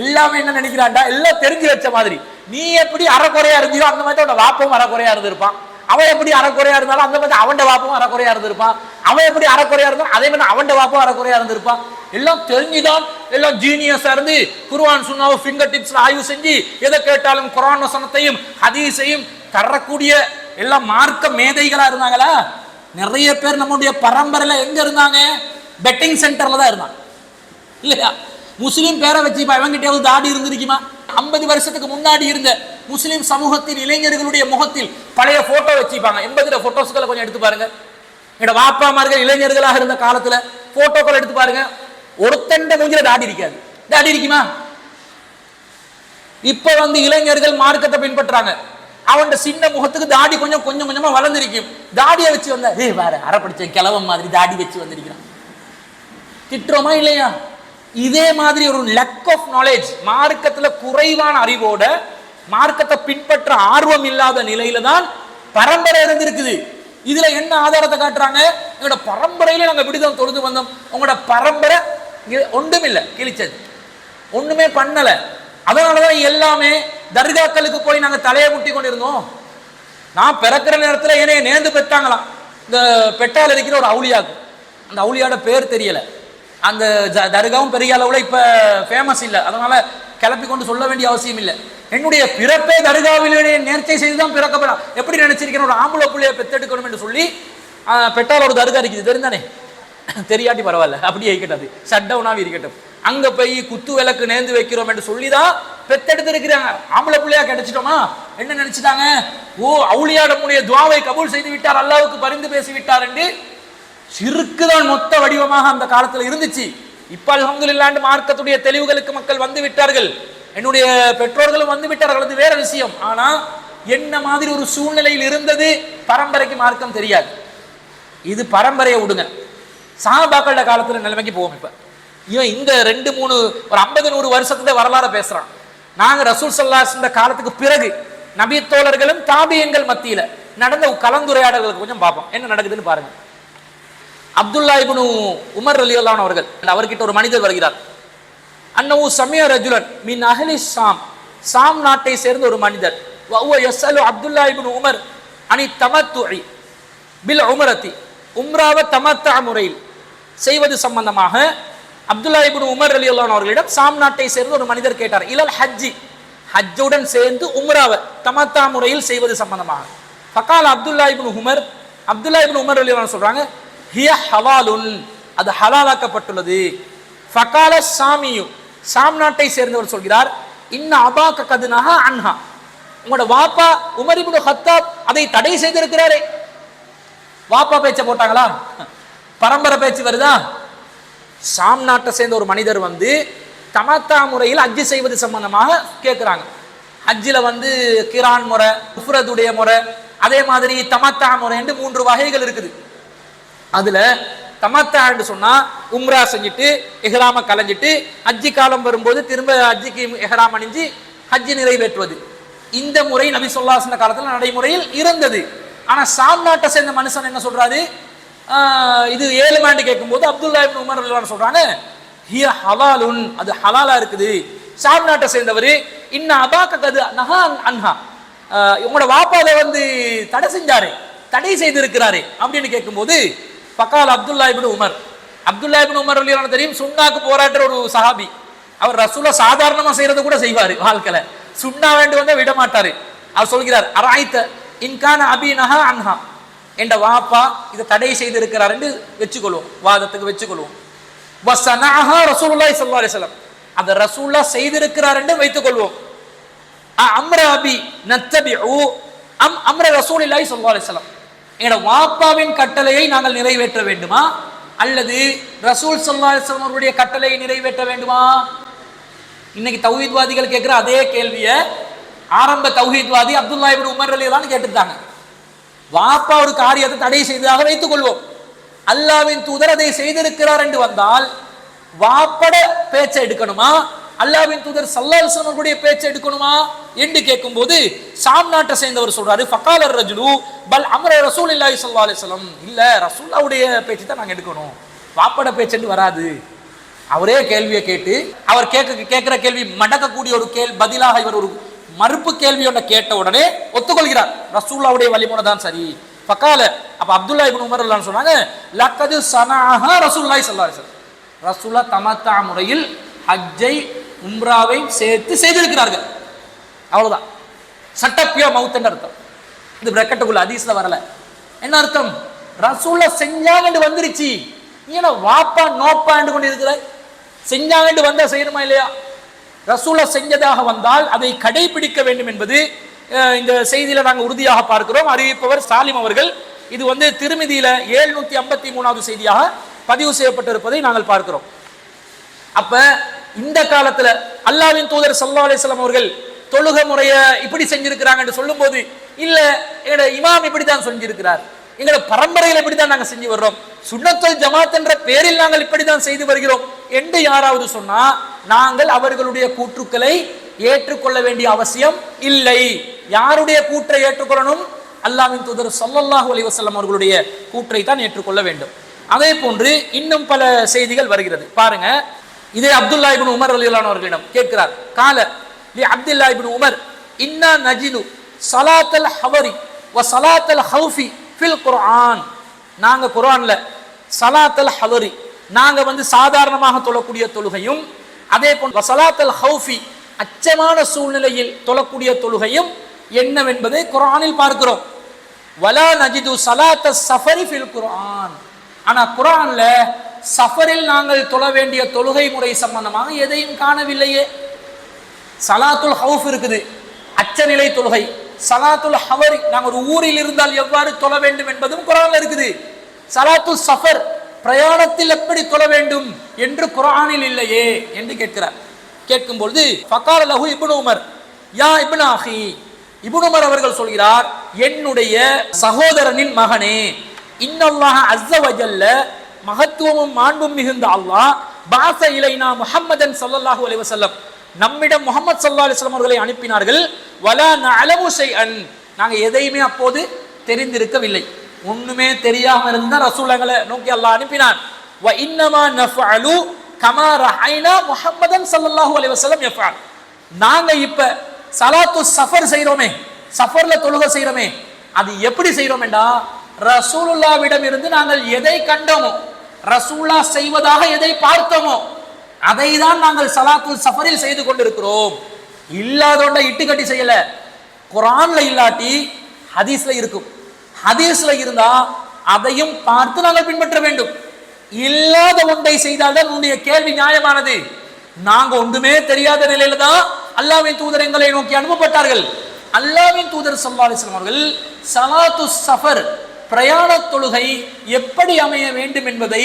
எல்லாமே என்ன நினைக்கிறான்டா, எல்லாம் தெரிஞ்சு வச்ச மாதிரி. நீ எப்படி அறக்குறையா இருந்தியோ அந்த மாதிரி அவனோட வாப்பவும் அறக்குறையா இருந்திருப்பான். அவன் எப்படி அறக்குறையா இருந்தாலும் அந்த மாதிரி அவன் வாப்பும் அறக்குறையா இருந்திருப்பான். அவன் எப்படி அறக்குறையா இருந்தாலும் அதே மாதிரி அவன் வாப்பும் அறக்குறையா இருந்திருப்பான். எல்லாம் தெரிஞ்சுதான் எல்லாம் ஜீனியஸா இருந்து குர்ஆன் சுன்னாவை ஃபிங்கர் டிப்ஸ்ல ஆய்வு செஞ்சு எதை கேட்டாலும் குர்ஆன் வசனத்தையும் ஹதீஸையும் தரக்கூடிய எல்லாம் மார்க்க மேதைகளா இருந்தாங்களா? நிறைய பேர் நம்முடைய பரம்பரையில எங்க இருந்தாங்க? பெட்டிங் சென்டர்ல தான் இருந்தாங்க இல்லையா? முஸ்லீம் பேரை வச்சு இவங்கிட்ட தாடி இருந்திருக்குமா? 50 வருஷத்துக்கு முன்னாடி இருந்த முஸ்லிம் சமூகத்தின் இளைஞர்களுடைய முகத்தில் பழைய போட்டோ வச்சுப்பாங்க. 80 போட்டோஸ்களை கொஞ்சம் எடுத்து பாருங்க. என்னோட வாப்பாமார்கள் இளைஞர்களாக இருந்த காலத்துல போட்டோக்கள் எடுத்து பாருங்க. ஒருத்தண்ட மூஞ்சில தாடி இருக்காது. தாடி இருக்குமா? இப்ப வந்து இளைஞர்கள் மார்க்கத்தை பின்பற்றாங்க. அவன் சின்ன முகத்துக்கு தாடி கொஞ்சம் கொஞ்சமா வளர்ந்திருக்கும். தாடியை வச்சு வந்தா வேற அறப்படிச்ச கிழவன் மாதிரி தாடி வச்சு வந்திருக்கிறான். திட்டுறோமா இல்லையா? இதே மாதிரி ஒரு லக் ஆஃப் நாலேஜ், மார்க்கத்துல குறைவான அறிவோட மார்க்கத்தை பின்பற்ற ஆர்வம் இல்லாத நிலையில தான் பரம்பரை இருந்திருக்குது. இதுல என்ன ஆதாரத்தை காட்டுறாங்க? எங்களோட பரம்பரையில நாங்க இப்படிதான் தொழுது வந்தோம். உங்களோட பரம்பரை ஒன்றும் இல்லை, கிழிச்சது ஒண்ணுமே பண்ணல. அதனாலதான் எல்லாமே தர்காக்களுக்கு போய் நாங்க தலையை முட்டி கொண்டிருந்தோம். நான் பிறக்கிற நேரத்துல ஏனைய நேர்ந்து பெற்றாங்களாம். இந்த பெட்டால் இருக்கிற ஒரு அவுளியாக்கு, அந்த அவுளியாட பேர் தெரியல. அந்த தர்காவும் பெரிய அளவுல இப்ப ஃபேமஸ் இல்லை, அதனால கிளப்பி கொண்டு சொல்ல வேண்டிய அவசியம் இல்லை. என்னுடைய பிறப்பே தர்காவிலே நேர்ச்சை செய்துதான் பிறக்கப்படலாம். எப்படி நினைச்சிருக்கேன்? ஒரு ஆம்பளை பிள்ளைய பெத்தெடுக்கணும் என்று சொல்லி பெட்டால் ஒரு தர்கா இருக்குது, தெரிந்தானே? தெரியாட்டி பரவாயில்ல, அப்படியே இருக்கட்டும், ஷட் டவுனாக இருக்கட்டும். அங்க போய் குத்து விளக்கு நேர்ந்து வைக்கிறோம் என்று சொல்லிதான் பெத்தெடுத்து இருக்கிறாங்க, ஆம்பளை பிள்ளையா கிடைச்சிட்டோமா, என்ன நினைச்சிட்டாங்க, ஓ அவுளியாடமுடைய துவாவை கபூல் செய்து விட்டார், அல்லாஹ்வுக்கு பரிந்து பேசி விட்டார் என்று ஷிர்க்குதான் மொத்த வடிவமாக அந்த காலத்துல இருந்துச்சு. இப்ப அல்ஹம்துலில்லாஹ் மார்க்கத்துடைய தெளிவுகளுக்கு மக்கள் வந்து விட்டார்கள், என்னுடைய பெற்றோர்களும் வந்து விட்டார்கள், அது வேற விஷயம். ஆனா என்ன மாதிரி ஒரு சூழ்நிலையில் இருந்தது, பரம்பரைக்கு மார்க்கம் தெரியாது. இது பரம்பரையை விடுங்க, சஹாபாக்களோட காலத்துல நிலைமைக்கு போவோம். இப்ப இவன் இந்த 2-3 ஒரு 50-100 வருஷத்துல வரலாறு பேசுறான். நாங்க ரசூல் ஸல்லல்லாஹு அலைஹி வஸல்லம் காலத்துக்கு பிறகு நபி தோழர்களும் தாபியங்கள் மத்தியில நடந்த கலந்துரையாடல்களுக்கு கொஞ்சம் பார்ப்போம், என்ன நடக்குதுன்னு பாருங்க. அப்துல்லா இப்னு உமர் ரலியல்லாஹு அன்ஹு அவர்கள், அவர்கிட்ட ஒரு மனிதர் வருகிறார். அன்னஹு சமிய ரஜுலன் மின் அஹ்லி ஷாம், ஷாம் நாட்டை சேர்ந்த ஒரு மனிதர். வ ஹுவ யஸ்அலு அப்துல்லா இப்னு உமர் அனி தமத்துஇ பில் உம்ரதி, உம்ராவை தமத்தா முறையில் செய்வது சம்பந்தமாக அப்துல்லா இப்னு உமர் ரலியல்லாஹு அன்ஹு அவர்களிடம் ஷாம் நாட்டை சேர்ந்த ஒரு மனிதர் கேட்டார். இலல் ஹஜ்ஜி, ஹஜ்ஜுடன் சேர்ந்து உம்ராவை தமத்தா முறையில் செய்வது சம்பந்தமாக. ஃபகால அப்துல்லா இப்னு உமர், அப்துல்லா இப்னு உமர் ரலியல்லாஹு அன்ஹு சொல்றாங்க, ஹிய ஹலாலுன், அது ஹலாலாக்கப்பட்டுள்ளது. ஃபகால ஷாமியு, ஷாம் நாட்டை சேர்ந்தவர் சொல்கிறார், இன்ன அபாக கதுனஹா அன்ஹா, உங்களோட வாப்பா உமர் இப்னு கத்தாப் அதை தடை செய்திருக்கிறாரே. வாப்பா பேச்ச போட்டாங்களா, பரம்பரை பேச்சு வருதா? ஷாம் நாட்டை சேர்ந்த ஒரு மனிதர் வந்து தமத்தா முறையில் ஹஜ்ஜி செய்வது சம்பந்தமாக கேட்கிறாங்க. ஹஜ்ஜில வந்து கிரான் முறை, உஃப்ரதுடைய முறை, அதே மாதிரி தமத்தா முறை என்று 3 வகைகள் இருக்குது. அதுல தமத்தா என்று சொன்னா உம்ரா செஞ்சுட்டு இஹ்ராம கலைஞ்சிட்டு ஹஜ்ஜி காலம் வரும்போது திரும்ப ஹஜ்ஜிக்கு இஹ்ராம் அணிஞ்சு ஹஜ்ஜி நிறைவேற்றுவது. இந்த முறை நபி ஸல்லல்லாஹு அலைஹி வஸல்லம் காலத்துல நடைமுறையில் இருந்தது. ஆனா ஷாம் நாட்டை சேர்ந்த மனுஷன் என்ன சொல்றாரு, இது 7 மாண்டு கேட்கும்போது அப்துல்லா இப்னு உமர் ரலியல்லாஹு அன்ஹு சொல்றாங்க, ஹிய ஹலாலுன், அது ஹலாலா இருக்குது. ஷாம் நாட்டை சேர்ந்தவர், இன்ன அபாக கது நஹா அன்ஹா, உங்களோட வாப்பா அதை வந்து தடை செஞ்சாரு, தடை செய்திருக்கிறாரு அப்படின்னு கேட்கும்போது ஃபகால் அப்துல்லா இப்னு உமர், அப்துல்லா இப்னு உமர் ரலியல்லாஹு அன்ஹு தெரியும், சுன்னாக்கு போராடுற ஒரு சஹாபி. அவர் ரசூலை சாதாரணமா செய்யறது கூட செய்வாரு வாழ்க்கையில, சுன்னா வேண்டு வந்தா விட மாட்டாரு. அவர் சொல்கிறார், அராய்த இன்கான அபி நஹா அன்ஹா, என்ற வாப்பா இதை தடை செய்திருக்கிறார் என்று வச்சுக்கொள்வோம், வாதத்துக்கு வச்சுக்கொள்வோம். வஸனஹா ரசூலுல்லாஹி ஸல்லல்லாஹு அலைஹி வஸல்லம், அதை ரசூலுல்லாஹ் செய்திருக்கிறார் என்று வைத்துக் கொள்வோம். அம்ர அபி நத்தபிஉ அம் அம்ர ரசூலுல்லாஹி ஸல்லல்லாஹு அலைஹி வஸல்லம், என்ற வாப்பாவின் கட்டளையை நாங்கள் நிறைவேற்ற வேண்டுமா அல்லது ரசூல் ஸல்லல்லாஹு அலைஹி வஸல்லம் அவருடைய கட்டளையை நிறைவேற்ற வேண்டுமா? இன்னைக்கு தௌஹீத்வாதிகள் கேட்கிற அதே கேள்வியை ஆரம்ப தௌஹீத்வாதி அப்துல்லா இப்னு உமர் ரலியல்லாஹு அன்ஹு கேட்டுட்டாங்க. வாப்பா ஒரு காரியத்தை தடை செய்ததாக வைத்துக் கொள்வோம், அல்லாஹ்வின் தூதர் அதை செய்திருக்கிறார் என்று வந்தால் வாப்பட பேச்சை எடுக்கணுமா அல்லாஹ்வின் தூதர் ஸல்லல்லாஹு அலைஹி வஸல்லம் அவருடைய பேச்சை எடுக்கணுமா என்று கேட்கும்போது ஷாம் நாட்டை சேர்ந்தவர் சொல்றாரு, ஃபகால ரஜுலு பல் அம்ர ரசூலுல்லாஹி ஸல்லல்லாஹு அலைஹி வஸல்லம், இல்ல ரசூலுல்லாஹ்வுடைய பேச்சை தான் நாங்க எடுக்கணும், வாப்பட பேச்சென்று வராது. அவரே கேள்வியை கேட்டு அவர் கேட்கிற கேள்வி மடக்கக்கூடிய ஒரு பதிலாக இவர் ஒரு மறுப்பு கேள்வி ஒன்றை கேட்ட உடனே ஒத்துக்கொள்கிறார், ரசூலுல்லாஹ்வுடைய வழிமுறை தான் சரி. ஃபகால, அப்ப அப்துல்லா இப்னு உமர் ரலியல்லாஹு அன்ஹு சொன்னாங்க, லக்கது ஸனஹா ரசூலுல்லாஹி ஸல்லல்லாஹு அலைஹி வஸல்லம், ரசூலுல்லாஹ் தமத்தா முறையில் ஹஜ்ஜை உம்ராவை சேர்த்து செய்திருக்கிறார்கள். அவ்வளவுதான், சட்டப்பிய மவுத் அர்த்தம். இது பிரக்கெட்டுக்குள்ள ஹதீஸ்ல வரல. என்ன அர்த்தம்? ரசூலுல்லாஹ் செஞ்சாங்க வந்துருச்சு, நீ என்ன வாப்பா நோப்பாண்டு கொண்டு இருக்கிற, செஞ்சாங்க வந்தா செய்யணுமா இல்லையா? ரசூலுல்லாஹ் செஞ்சதாக வந்தால் அதை கடைபிடிக்க வேண்டும் என்பது இந்த செய்தியில நாங்கள் உறுதியாக பார்க்கிறோம். அறிவிப்பவர் சாலிம் அவர்கள். இது திருமிதியில 753வது செய்தியாக பதிவு செய்யப்பட்டிருப்பதை நாங்கள் பார்க்கிறோம். அப்ப இந்த காலத்துல அல்லாஹ்வின் தூதர் ஸல்லல்லாஹு அலைஹி வஸல்லம் அவர்கள் தொழுக முறைய இப்படி செஞ்சிருக்கிறாங்க என்று சொல்லும் போது, இல்ல எங்க இமாம் இப்படித்தான் செஞ்சிருக்கிறார், எங்களோட பரம்பரையில் இப்படித்தான் நாங்கள் செஞ்சு வர்றோம், சுன்னத்துல் ஜமாத் என்ற பெயரில் நாங்கள் இப்படித்தான் செய்து வருகிறோம் என்று யாராவது சொன்னா நாங்கள் அவர்களுடைய கூற்றுக்களை ஏற்றுக்கொள்ள வேண்டிய அவசியம் இல்லை. யாருடைய கூற்றை ஏற்றுக்கொள்ளணும்? அல்லாஹ்வின் தூதர் ஸல்லல்லாஹு அலைஹி வஸல்லம் அவர்களுடைய கூற்றை தான் ஏற்றுக்கொள்ள வேண்டும். அதே போன்று இன்னும் பல செய்திகள் வருகிறது பாருங்க. இதே அப்துல்லா இப்னு உமர் ரலியல்லாஹு அன்ஹு அவர்களிடம் கேட்கிறார், கால லி அப்துல்லா இப்னு உமர் இன்னா நஜிது ஸலாத்தல் ஹவரி வ ஸலாத்தல் ஹௌஃபி ஃபில் குர்ஆன், நாங்க குர்ஆன்ல ஸலாத்தல் ஹவரி நாங்க சாதாரணமாக தொழக்கூடிய தொழுகையும், அதே போன்று ஸலாத்தல் ஹௌஃபி அச்சமான சூழ்நிலையில் தொழக்கூடிய தொழுகையும் என்னவென்பதை குர்ஆனில் பார்க்கிறோம். வலா நஜிது ஸலாத்த ஸஃபரி ஃபில் குர்ஆன், ஆனா குர்ஆன்ல சஃபரில் நாங்கள் தொழ வேண்டிய தொழுகை முறை சம்பந்தமாக எதையும் காணவில்லையே. சலாத்துல் ஹவுஃப் இருக்குது, அச்சநிலை தொழுகை. சலாத்துல் ஹவரி, நாங்கள் ஒரு ஊரில் இருந்தால் எவ்வாறு தொழ வேண்டும் என்பதும் குர்ஆன்ல இருக்குது. சலாத்து சஃபர், பிரயாணத்தில் எப்படி தொழ வேண்டும் என்று குர்ஆனில் இல்லையே என்று கேட்கிறார். கேட்கும் பொழுது ஃபகால லஹு இப்னு உமர் யா இப்னு அஹி, இப்னு உமர் அவர்கள் சொல்கிறார், என்னுடைய சகோதரனின் மகனே, இன்னல்லாஹ அஸ்ஸ வஜல்ல, மகத்துவமும் மாண்பும் மிகுந்த அல்லாஹ், பாஸ இலைனா முஹம்மதன் ஸல்லல்லாஹு அலைஹி வஸல்லம், நம்மிடம் முஹம்மது ஸல்லல்லாஹு அலைஹி வஸல்லம் அவர்களை அனுப்பினார்கள். வலா நஅலமு ஷைஅன், நாங்க எதையுமே அப்போது தெரிந்திருக்கவில்லை, ஒண்ணுமே தெரியாம இருந்தா ரசூலுல்லாஹ்களை நோக்கி அல்லாஹ் அனுப்பினான். வ இன்னமா நஃஅலு கமா ரஹைனா முஹம்மதன் ஸல்லல்லாஹு அலைஹி வஸல்லம் யஃஅல், நாங்க இப்ப சலாத்து சஃபர் செய்றோமே, சஃபர்ல தொழுகை செய்றோமே, அது எப்படி செய்றோம்டா, ரசூலுல்லாஹ்விடம் இருந்து நாங்கள் எதை கண்டோமோ, ரசூலுல்லாஹ் செய்வதாக எதை பார்த்தோமோ, அதை தான் நாங்கள் சலாத்துல் சஃபரில் செய்து கொண்டிருக்கிறோம். இல்லாதோண்ட இட்டு கட்டி செய்யல. குர்ஆன்ல இல்லாட்டி ஹதீஸ்ல இருக்கும், ஹதீஸ்ல இருந்தா அதையும் பார்த்து நாங்கள் பின்பற்ற வேண்டும். இல்லாத ஒன்றை செய்தால்தான் உன்னுடைய கேள்வி நியாயமானது. நாங்க ஒன்றுமே தெரியாத நிலையில தான் அல்லாஹ்வின் தூதர் எங்களை நோக்கி அனுப்பப்பட்டார்கள். அல்லாஹ்வின் தூதர் ஸல்லல்லாஹு அலைஹி வஸல்லம் அவர்கள் சலாத்து சஃபர், பிரயாண தொழுகை எப்படி அமைய வேண்டும் என்பதை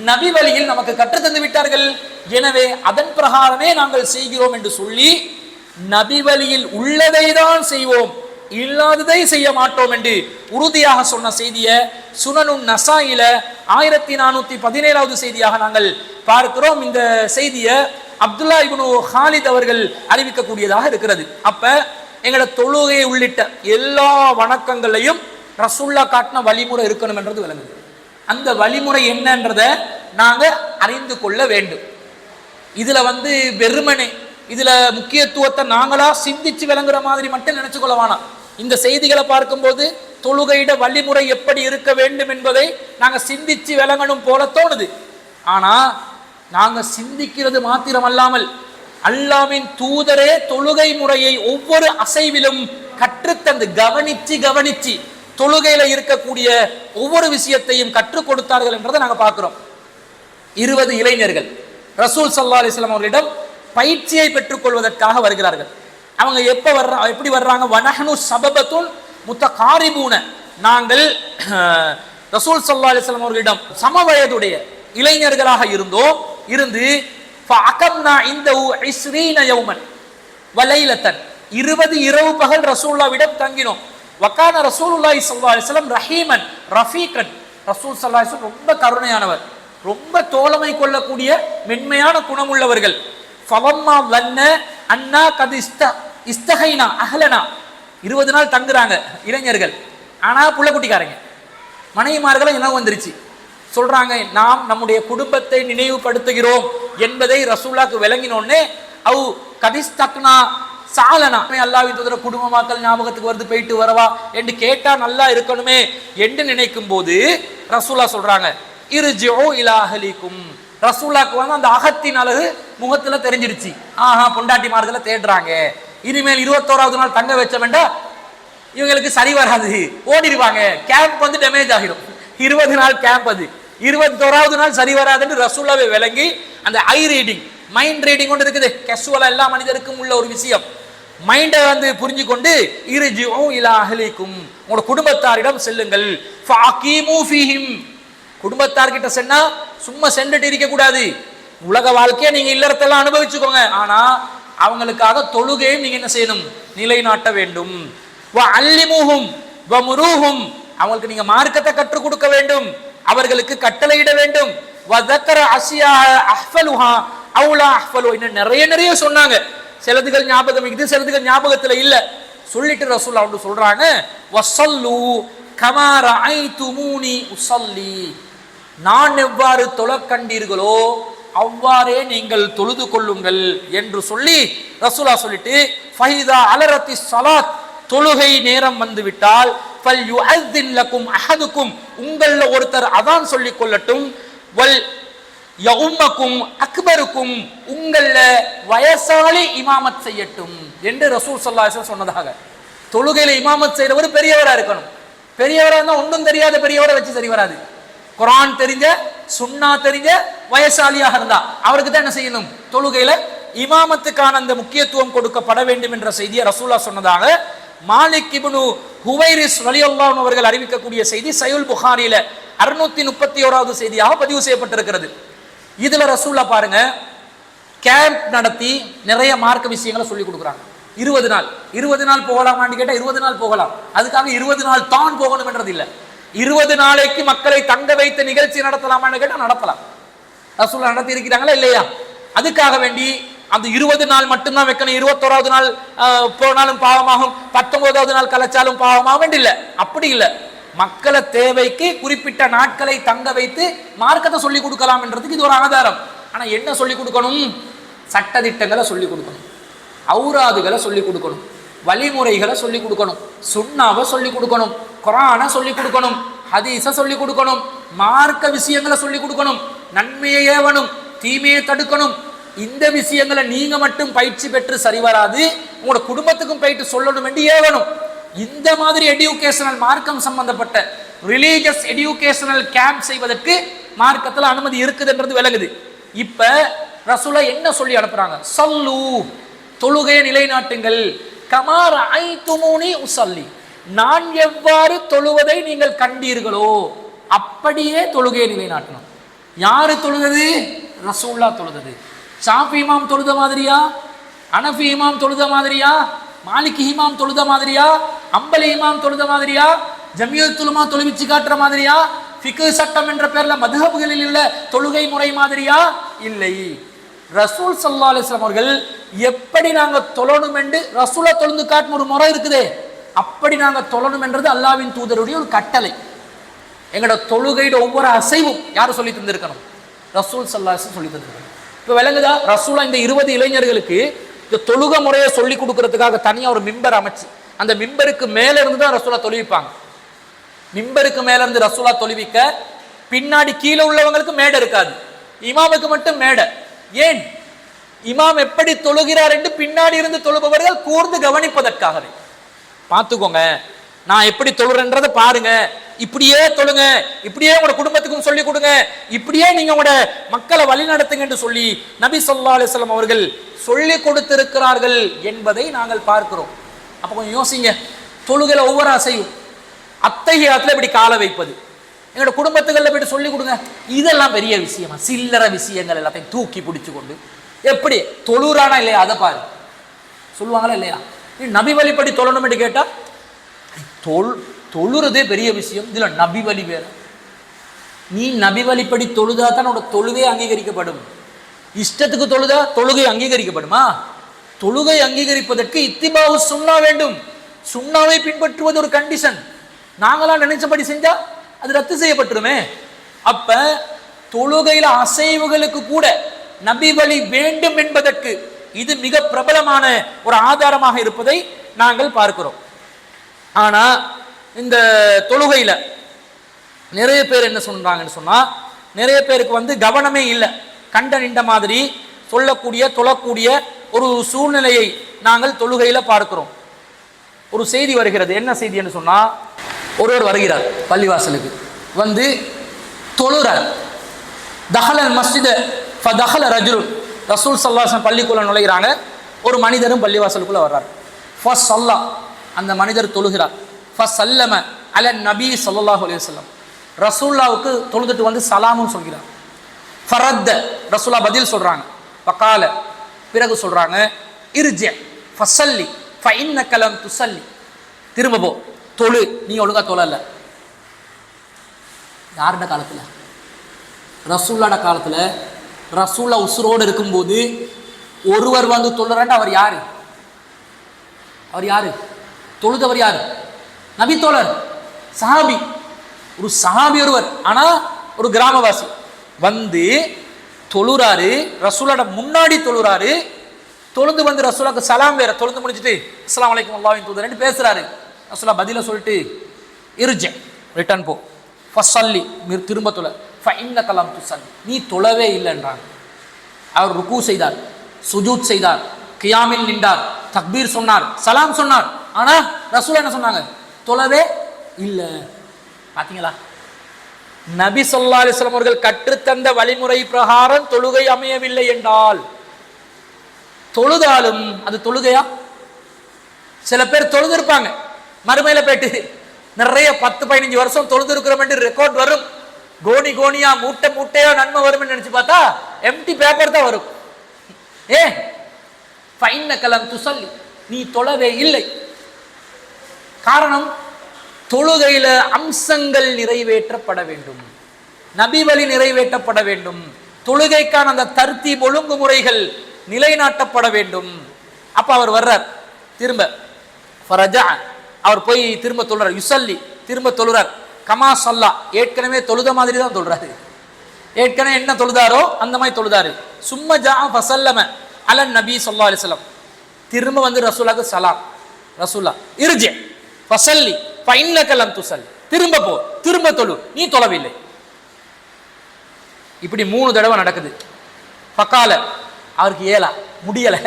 நபி வழியில் நமக்கு கற்றுத்தந்து விட்டார்கள். எனவே அதன் பிரகாரமே நாங்கள் செய்கிறோம் என்று சொல்லி, நபி வழியில் உள்ளதை தான் செய்வோம், இல்லாததை செய்ய மாட்டோம் என்று உறுதியாக சொன்ன செய்தியை சுனனுன் நசாயில 1417வது செய்தியாக நாங்கள் பார்க்கிறோம். இந்த செய்தியை அப்துல்லா இப்னு ஹாலித் அவர்கள் அறிவிக்கக்கூடியதாக இருக்கிறது. அப்ப எங்களோட தொழுகை உள்ளிட்ட எல்லா வணக்கங்களையும் ரசூல்லா காட்டின வழிமுறை இருக்கணும் என்றது விளங்குது. அந்த வழிமுறை என்னன்றத நாங்க அறிந்து கொள்ள வேண்டும். இதுல வெறுமனே இதுல முக்கியத்துவத்தை நாங்களா சிந்திச்சு விளங்குற மாதிரி மட்டும் நினைச்சு கொள்ள வேணாம். இந்த செய்திகளை பார்க்கும்போது தொழுகையிட வழிமுறை எப்படி இருக்க வேண்டும் என்பதை நாங்க சிந்திச்சு விளங்கணும் போல தோணுது. ஆனா நாங்க சிந்திக்கிறது மாத்திரமல்லாமல் அல்லாஹ்வின் தூதரே தொழுகை முறையை ஒவ்வொரு அசைவிலும் கற்றுத்தந்து கவனிச்சு தொழுகையில இருக்கக்கூடிய ஒவ்வொரு விஷயத்தையும் கற்றுக் கொடுத்தார்கள் என்றதை நாங்க பார்க்கிறோம். 20 இளைஞர்கள் ரசூல் ஸல்லல்லாஹு அலைஹி வஸல்லம் அவர்களிடம் பயிற்சியை பெற்றுக் கொள்வதற்காக வருகிறார்கள். அவங்க எப்படி வர்றாங்க? வனஹ்னு சபபத்துன் முத்தகாரிபூன, நாங்கள் ரசூல் ஸல்லல்லாஹு அலைஹி வஸல்லம் அவர்களிடம் சமவயதுடைய இளைஞர்களாக இருந்து ஃபஅகம்னா இந்தஹு 20 யௌமன் வலைலத்தன், 20 இரவு பகல் ரசூலுல்லாஹ்விடம் தங்கினோம். வகான ரசூலுல்லாஹி ஸல்லல்லாஹு அலைஹி வஸல்லம் ரஹீமன் ரஃபீகன், ரசூல் ஸல்லல்லாஹு அலைஹி வஸல்லம் ரொம்ப கருணையானவர், ரொம்ப தோழமை கொள்ளக்கூடிய மென்மையான குணமுள்ளவர்கள். ஃபவம்மா வன்ன அன்னா கது இஸ்தஹைனா அஹ்லனா, 20 நாள் தங்குறாங்க இளைஞர்கள். ஆனா புள்ள குட்டிக்காரங்க மனைவிமார்களும் என்ன வந்துருச்சு சொல்றாங்க, நாம் நம்முடைய குடும்பத்தை நினைவுபடுத்துகிறோம் என்பதை ரசூலுல்லாஹ்க்கு விளங்கினோடனே அவு கதிஸ்தக்னா சாலனா, அல்லாஹ்வின் தூதர் குடும்பமாக்கள் ஞாபகத்துக்கு வருது, போயிட்டு வரவா என்று கேட்டா நல்லா இருக்கணுமே என்று நினைக்கும் போது ரசூலுல்லாஹ் சொல்றாங்க, இர்ஜிஉ இலா அஹ்லிக்கும். ரசூலுல்லாஹ்க்கு அந்த அகத்தின் அழகு முகத்துல தெரிஞ்சிருச்சு. ஆஹா, பொண்டாட்டிமார்களை தேடுறாங்க, இனிமேல் 21வது நாள் தங்க வச்ச வேண்டாம், இவங்களுக்கு சரி வராது, ஓடிடுவாங்க, கேம்ப் டேமேஜ் ஆகிடும். 20 நாள் கேம்ப், அது 21வது நாள் சரி வராதுன்னு ரசூலுல்லாஹ்வை விளங்கி அந்த ஐ ரீடிங், மைண்ட் ரீடிங் கொண்டு இருக்குது, கேஷுவலா எல்லா மனிதருக்கும் உள்ள ஒரு விஷயம், மைண்டை புரிஞ்சு கொண்டு இர்ஜிஉ இலா அஹ்லிக்கும், உங்களோட குடும்பத்தாரிடம் செல்லுங்கள். ஃபஅகீமு ஃபீஹிம், குடும்பத்தார்கிட்ட சென்னா சும்மா சென்றுட்டு இருக்க கூடாது, உலக வாழ்க்கையை நீங்க இல்லறத்தெல்லாம் அனுபவிச்சுக்கோங்க, ஆனா அவங்களுக்காக தொழுகையும் நீங்க என்ன செய்யணும், நிலைநாட்ட வேண்டும். வ அல்லிமுஹும் வ முருஹும், அவங்களுக்கு நீங்க மார்க்கத்தை கற்றுக் கொடுக்க வேண்டும், அவர்களுக்கு கட்டளையிட வேண்டும். வ ذكر அஷியா அஹ்ஃபலுஹா அவுலா அஹ்ஃபலு, இன்னும் நிறைய சொன்னாங்க. சிலதுகள் ஞாபகம் இருக்குது, சிலதுகள் ஞாபகத்துல இல்ல. சொல்லிட்டு ரசூலுல்லாஹ் வந்து சொல்றாங்க, வஸல்லு கமா ரஅய்துமூனி உஸல்லி, நான் எவ்வாறு தொழக் கண்டீர்களோ அவ்வாறே நீங்கள் தொழுது கொள்ளுங்கள் என்று சொல்லி ரசூலுல்லாஹ் சொல்லிட்டு, ஃபைதா அலரத்தி ஸலாத், தொழுகை நேரம் வந்துவிட்டால் ஃபல் யுஅஸ்ஸின் லக்கும் அஹதுக்கும், உங்கள ஒருத்தர் அதான் சொல்லிக் கொள்ளட்டும். வல் யஉம்மக்கும் அக்பருக்கும், உங்கள வயசாளி இமாமத் செய்யட்டும் என்று ரசூல் ஸல்லல்லாஹு அலைஹி வஸல்லம் சொன்னதாக. தொழுகையில இமாமத் செய்யறவர் பெரியவரா இருக்கணும். பெரியவரா இருந்தா ஒன்றும் தெரியாத பெரியவரை வச்சு சரி வராது. குர்ஆன் தெரிஞ்ச சுன்னா தெரிஞ்ச வயசாலியாக இருந்தா அவருக்கு தான் என்ன செய்யணும், தொழுகையில இமாமத்துக்கான அந்த முக்கியத்துவம் கொடுக்கப்பட வேண்டும் என்ற செய்தியை ரசூலா சொன்னதாக மாலிக் இப்னு ஹுவைரிஸ் ரலியல்லாஹு அன்ஹு அவர்கள் அறிவிக்கக்கூடிய செய்தி சஹீஹுல் புகாரியில 631வது செய்தியாக பதிவு செய்யப்பட்டிருக்கிறது. இதுல ரசூலா பாருங்க, கேம்ப் நடத்தி நிறைய மார்க்க விஷயங்களை சொல்லி கொடுக்குறாங்க. 20 நாள் போகலாமான்னு கேட்டா 20 நாள் போகலாம். அதுக்காக 20 நாள் தான் போகணும் என்றது இல்லை. 20 நாளைக்கு மக்களை தங்க வைத்த நிகழ்ச்சி நடத்தலாமான்னு கேட்டா நடத்தலாம். ரசூலா நடத்தி இருக்கிறாங்களா இல்லையா? அதுக்காக வேண்டி அந்த 20 நாள் மட்டும்தான் வைக்கணும், 21வது நாள் போனாலும் பாவமாகும், 19வது நாள் கலைச்சாலும் பாவமாகும் இல்லை. அப்படி இல்லை. மக்களை தேவைக்கு குறிப்பிட்ட நாட்களை தங்க வைத்து மார்க்கத்தை சொல்லி கொடுக்கலாம் என்றதுக்கு இது ஒரு ஆதாரம். ஆனா என்ன சொல்லி கொடுக்கணும்? சட்டதிட்டங்களை சொல்லி கொடுக்கணும், ஔராதுகளை சொல்லி கொடுக்கணும், வழிமுறைகளை சொல்லி கொடுக்கணும், சுன்னாவை சொல்லி கொடுக்கணும், குர்ஆனை சொல்லி கொடுக்கணும், ஹதீஸை சொல்லி கொடுக்கணும், மார்க்க விஷயங்களை சொல்லி கொடுக்கணும், நன்மையை ஏவணும், தீமையை தடுக்கணும். இந்த விஷயங்களை நீங்க மட்டும் பயிற்சி பெற்று சரி வராது, உங்களோட குடும்பத்துக்கும் போயிட்டு சொல்லணும் என்று ஏவணும். இந்த மாதிரி எடியூகேஷனல் மார்க்கம் சம்பந்தப்பட்ட ரிலீஜியஸ் எடியூகேஷனல் கேம்ப் செய்வதற்கு மார்க்கத்தில் அனுமதி இருக்குதுன்றது விளங்குது. இப்ப ரசூலா என்ன சொல்லி அனுப்புறாங்க? சல்லு, தொழுகையை நிலைநாட்டுங்கள், கமா ரஅய்துமூனி உஸல்லி, நான் எவ்வாறு தொழுவதை நீங்கள் கண்டீர்களோ அப்படியே தொழுகையை நிலைநாட்டணும். யாரு தொழுது? ரசூலுல்லாஹ் தொழுது. ஷாஃபி இமாம் தொழுத மாதிரியா? அனஃபி இமாம் தொழுத மாதிரியா? மாலிகி இமாம் தொழுத மாதிரியா? அம்பலி இமாம் தொழுத மாதிரியா? ஜமியத்துல் உலமா தொழுவிச்சு காட்டுற மாதிரியா? ஃபிக்ஹ் சட்டம் என்ற பேர்ல மதுஹப்களில் உள்ள தொழுகை முறை மாதிரியா? இல்லை. ரசூல் ஸல்லல்லாஹு அலைஹி வஸல்லம் அவர்கள் எப்படி நாங்க தொழணும் என்று ரசூலா தொழுந்து காட்டின ஒரு முறை இருக்குதே, அப்படி நாங்க தொழணும் என்றது அல்லாஹ்வின் தூதருடைய ஒரு கட்டளை. எங்களோட தொழுகையோட ஒவ்வொரு அசைவும் யாரு சொல்லி தந்திருக்கணும்? ரசூல் ஸல்லல்லாஹு அலைஹி வஸல்லம் சொல்லி தந்திருக்கணும். இப்ப விளங்குதா? ரசூலா இந்த 20 இளைஞர்களுக்கு இந்த தொழுகை முறையை சொல்லி கொடுக்கறதுக்காக தனியா ஒரு மிம்பர் அமைச்சு, அந்த மிம்பருக்கு மேல இருந்து தான் ரசூலா தொழுவிப்பாங்க. மிம்பருக்கு மேல இருந்து ரசூலா தொழுவிக்க, பின்னாடி கீழே உள்ளவங்களுக்கு மேடை இருக்காது, இமாமுக்கு மட்டும் மேடை. ஏன்? இமாம் எப்படி தொழுகிறார் என்று பின்னாடி இருந்து தொழுபவர்கள் கூர்ந்து கவனிப்பதற்காகவே. பார்த்துக்கோங்க, நான் எப்படி தொழுறேன்றதை பாருங்க, இப்படியே தொழுங்க, இப்படியே உங்களோட குடும்பத்துக்கும் சொல்லி கொடுங்க, இப்படியே நீங்க உங்களோட மக்களை வழி நடத்துங்க என்று சொல்லி நபி ஸல்லல்லாஹு அலைஹி வஸல்லம் அவர்கள் சொல்லி கொடுத்திருக்கிறார்கள் என்பதை நாங்கள் பார்க்கிறோம். அப்ப கொஞ்சம் யோசிங்க, தொழுகையில ஒவ்வொரு அசையும், அத்தஹியாத்துல இப்படி காலை வைப்பது, எங்களோட குடும்பத்துகளில் போயிட்டு சொல்லி கொடுங்க. இதெல்லாம் பெரிய விஷயமா? சில்லற விஷயங்கள் எல்லாத்தையும் தூக்கி பிடிச்சு கொண்டு எப்படி தொழுறானா இல்லையா அதை பாரு. சொல்லுவாங்களா இல்லையா? நபி வழிப்படி தொழணும் என்று கேட்டா தொழுறதே பெரிய விஷயம், இதுல நபி வழி வேற. நீ நபி வழிப்படி தொழுதா தான் உன்னோட தொழுகை அங்கீகரிக்கப்படும். இஷ்டத்துக்கு தொழுதா தொழுகை அங்கீகரிக்கப்படுமா? தொழுகை அங்கீகரிப்பதற்கு இத்திபாவு சுன்னா வேண்டும். சுன்னாவை பின்பற்றுவது ஒரு கண்டிஷன். நாங்களா நினைச்சபடி செஞ்சா அது ரத்து செய்யப்பட்டுருமே. அப்ப தொழுகையில அசைவுகளுக்கு கூட நபி வழி வேண்டும் என்பதற்கு இது மிக பிரபலமான ஒரு ஆதாரமாக இருப்பதை நாங்கள் பார்க்கிறோம். ஆனா இந்த தொழுகையில நிறைய பேர் என்ன சொல்றாங்கன்னு சொன்னா, நிறைய பேருக்கு கவனமே இல்லை, கண்ட நின்ற மாதிரி சொல்லக்கூடிய தொழக்கூடிய ஒரு சூழ்நிலையை நாங்கள் தொழுகையில பார்க்கிறோம். ஒரு செய்தி வருகிறது. என்ன செய்தி என்று சொன்னா, ஒருவர் வருகிறார் பள்ளிவாசலுக்கு, தொழுறார். தஹலல் மஸ்ஜித ஃபதஹல ரஜுல், ரசூல் ஸல்லல்லாஹு அலைஹி வஸல்லம் பள்ளிக்குள்ள நுழைகிறாங்க. ஒரு மனிதரும் பள்ளிவாசலுக்குள்ள வர்றார். ஃபஸல்லா, அந்த மனிதர் தொழுகிறார். ஃபஸல்லம அலன் நபி ஸல்லல்லாஹு அலைஹி வஸல்லம், ரசூலுல்லாஹ்வுக்கு தொழுதுட்டு சலாமும் சொல்கிறார். ஃபரத்த, ரசூலா பதில் சொல்றாங்க. ஃபகால, பிறகு சொல்றாங்க, இர்ஜி ஃபஸல்லி ஃபஇன்னக லம் துஸல்லி, திரும்ப போ, தொழு, நீ ஒழுங்கா தொழல. யாருடைய காலத்துல? ரசூலுல்லாஹ்ட காலத்துல. ரசூலுல்லாஹ் உசுரோடு இருக்கும்போது ஒருவர் தொழுறாண்ட அவர் யாரு? அவர் யாரு? தொழுதவர் யாரு? நபி தோழர், சஹாபி, ஒரு சஹாபி ஒருவர். ஆனா ஒரு கிராமவாசி தொழுறாரு, ரசூலோட முன்னாடி தொழுறாரு. தொழுந்து ரசூலுக்கு சலாம் வேற. தொழுந்து முடிச்சுட்டு அஸ்ஸலாமு அலைக்கும் அல்லாஹ்வின் தூதர் பேசுறாரு. ரசூலா பதில சொல்லிட்டு இர்ஜி, ரிட்டர்ன் போ, ஃபஸல்லி, திரும்ப தொழ, ஃபஇன்னக லம் துஸல்லி, நீ தொழவே இல்லைன்றாங்க. அவர் ருக்கு செய்தார், சுஜூத் செய்தார், கியாமில் நின்றார், தக்பீர் சொன்னார், சலாம் சொன்னார். ஆனா ரசூலா என்ன சொன்னாங்க? தொழவே இல்லை. பாத்தீங்களா? நபி ஸல்லல்லாஹு அலைஹி வஸல்லம் அவர்கள் கற்றுத்தந்த வழிமுறை பிரகாரம் தொழுகை அமையவில்லை என்றால் தொழுதாலும் அது தொழுகையா? சில பேர் தொழுது இருப்பாங்க, மறுமையில போயிட்டு நிறைய 10-15 வருஷம் தொழுது இருக்கிறோம் ரெக்கார்ட் வரும், கோணி கோணியா மூட்டை மூட்டையா நன்மை வரும் நினைச்சு பார்த்தா எம்டி பேப்பர் தான் வரும். ஃபைன்னகலம் துஸல்லி, நீ தொழவே இல்லை. காரணம், தொழுகையில அம்சங்கள் நிறைவேற்றப்பட வேண்டும், நபி வழி நிறைவேற்றப்பட வேண்டும், தொழுகைக்கான அந்த தர்த்தீப் ஒழுங்குமுறைகள் நிலைநாட்டப்பட வேண்டும். அப்ப அவர் வர்றார் திரும்ப, ஃபரஜா, அவர் போய் திரும்ப தொழுறார், யுசல்லி, திரும்ப தொழுறார், கமா ஸல்லா, ஏற்கனவே தொழுத மாதிரி தான் தொழுறாரு, ஏற்கனவே என்ன தொழுதாரோ அந்த மாதிரி தொழுதாரு. சும்ம ஜா ஃபஸல்லம அலன் நபி ஸல்லல்லாஹு அலைஹி வஸல்லம், திரும்ப வந்து ரசூலுக்கு சலாம், ரசூலா இர்ஜி ஃபஸல்லி ஃபஇன்னக லம் துஸல்லி, திரும்ப போ, திரும்ப தொழு, நீ தொழவில்லை. இப்படி 3 தடவை நடக்குது. ஃபகால, அவருக்கு ஏலா முடியல,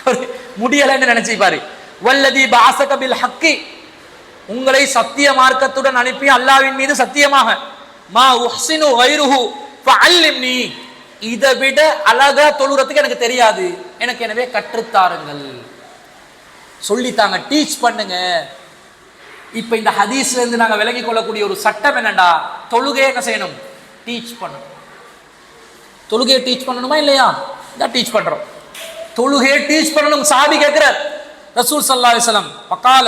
அவர் முடியலன்னு நினைச்சுப்பாரு. வல்லதி பஅஸக பில் ஹக்கி, உங்களை சத்திய மார்க்கத்துடன் அனுப்பி அல்லாஹ்வின் மீது சத்தியமாக, மா உஹ்சினு கைருஹு ஃபஅல்லிம்னி, இதை விட அழகா தொழுறதுக்கு எனக்கு தெரியாது, எனக்கு எனவே கற்றுத்தாருங்கள், சொல்லித்தாங்க, டீச் பண்ணுங்க. இப்ப இந்த ஹதீஸ்ல இருந்து நாங்க விலகி கொள்ளக்கூடிய ஒரு சட்டம் என்னண்டா, தொழுகையை என்ன செய்யணும்? டீச் பண்ணணும். தொழுகையை டீச் பண்ணணுமா இல்லையா? இதான் டீச் பண்றோம். தொழுகையை டீச் பண்ணணும். சாபி கேட்கிறார் ரசூல் ஸல்லல்லாஹு அலைஹி வஸல்லம், பகால,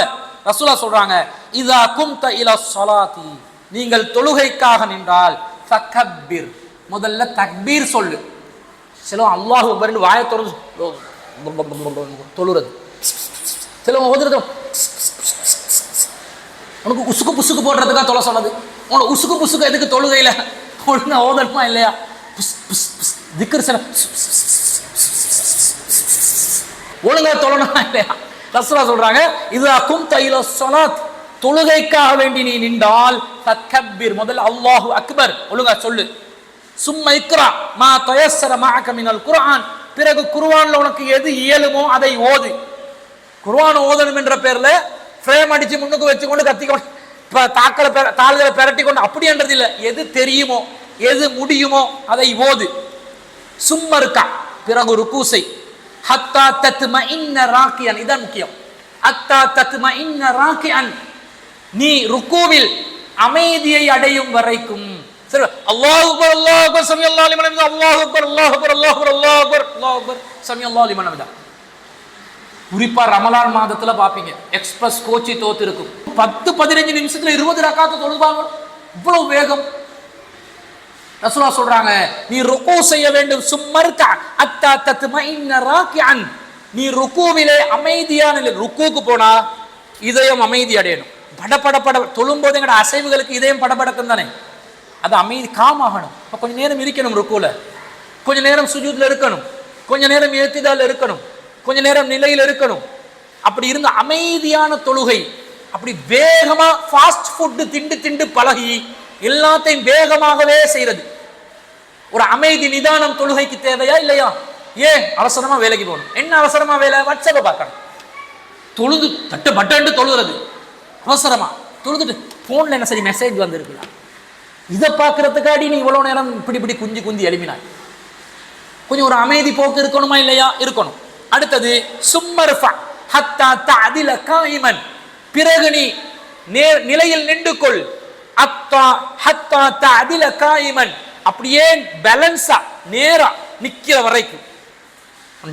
ரசூலா சொல்றாங்க, இதா கும்த இலா ஸலாத்தி, நீங்கள் தொழுகைக்காக நின்றால் ஃபகப்பிர், முதல்ல தக்பீர் சொல்லு. சிலவன் அல்லாஹ் அக்பர்னு வாயை திறந்து தொழுறது, சிலவன் ஓதுறது உனக்கு உசுக்கு புசுக்கு போடுறதுக்காக தொலை சொன்னது. உனக்கு உசுக்கு புசுக்கு எதுக்கு தொழுகையில? ஒழுங்கா ஓதணுமா இல்லையா? திக்ர் சில ஒழுங்கா தொழணுமா இல்லையா? ரசூலா சொல்றாங்க, இதா கும்த இலா ஸலாத், தொழுகைக்காக வேண்டி நீ நின்றால் ஃபகப்பிர், முதல்ல அல்லாஹு அக்பர் ஒழுங்கா சொல்லு. சும்ம இக்ரா மா தயஸ்ஸர மஅக மினல் குர்ஆன், பிறகு குர்ஆன்ல உனக்கு எது இயலுமோ அதை ஓது. குர்ஆன் ஓதணும் என்ற பேர்ல ஃப்ரேம் அடிச்சு முன்னுக்கு வச்சுக்கொண்டு கத்திக்கொண்டு தாள்களை பெரட்டி கொண்டு அப்படி என்றது இல்லை, எது தெரியுமோ எது முடியுமோ அதை ஓது. சும்ம இருக்கா, பிறகு ருக்கு செய். ஹத்தா தத்மஇன்ன ராக்கியன், இதான் முக்கியம். ஹத்தா தத்மஇன்ன ராக்கியன், நீ ருக்குவில் அமைதியை அடையும் வரைக்கும். சரி, அல்லாஹ் அக்பர் அல்லாஹ் அக்பர் சமியல்லாஹு லிமன் ஹமிதஹு, அல்லாஹ் அக்பர் அல்லாஹ் அக்பர் அல்லாஹ் அக்பர் அல்லாஹ் அக்பர் அல்லாஹ் அக்பர் சமியல்லாஹு லிமன் ஹமிதஹு. குறிப்பா ரமலான் மாதத்துல பாப்பீங்க, எக்ஸ்பிரஸ் கோச்சி தோத்து இருக்கும், 10-15 நிமிஷத்துல 20 ரக்காத்து தொழுவாங்க, இவ்வளவு வேகம். ரசூலா சொல்றாங்க, நீ ருக்கு செய்ய வேண்டும். சும்மர்கா அத்தா தத்மஇன்ன ராக்கிஅன், நீ ருக்குவிலே அமைதியான நிலை. ருக்குக்கு போனா இதயம் அமைதி அடையணும். படபட தொழும்போது எங்கட அசைவுகளுக்கு இதயம் படபடக்கும் தானே, அது அமைதி காமாகணும். கொஞ்ச நேரம் இருக்கணும் ருக்குல, கொஞ்ச நேரம் சுஜூத்ல இருக்கணும், கொஞ்ச நேரம் இழ்த்திதால இருக்கணும், கொஞ்ச நேரம் நிலையில் இருக்கணும். அப்படி இருந்த அமைதியான தொழுகை. அப்படி வேகமா ஃபாஸ்ட் ஃபுட் திண்டு திண்டு பழகி எல்லாத்தையும் வேகமாகவே செய்யறது. ஒரு அமைதி நிதானம் தொழுகைக்கு தேவையா இல்லையா? ஏன் அவசரமா வேலைக்கு போகணும்? என்ன அவசரமா வேலை? வாட்ஸ்அப்பை பார்க்கணும். தொழுது தட்டு பட்டு தொழுகிறது அவசரமா, தொழுதுட்டு போன்ல என்ன சரி மெசேஜ் வந்திருக்கலாம், இதை பார்க்கறதுக்காடி நீ இவ்வளவு நேரம் இப்படி குந்தி குந்தி எழுப்பினாய். கொஞ்சம் ஒரு அமைதி போக்கு இருக்கணுமா இல்லையா? இருக்கணும். அடுத்தது சும்மர்ஃபா ஹத்தா தஅதில காயிமன், பிறகு நீ நிலையில் நின்று கொள். அத்தா ஹத்தா தஅதில காயிமன், அப்படியே பேலன்ஸா நேரா நிக்கிற வரைக்கும்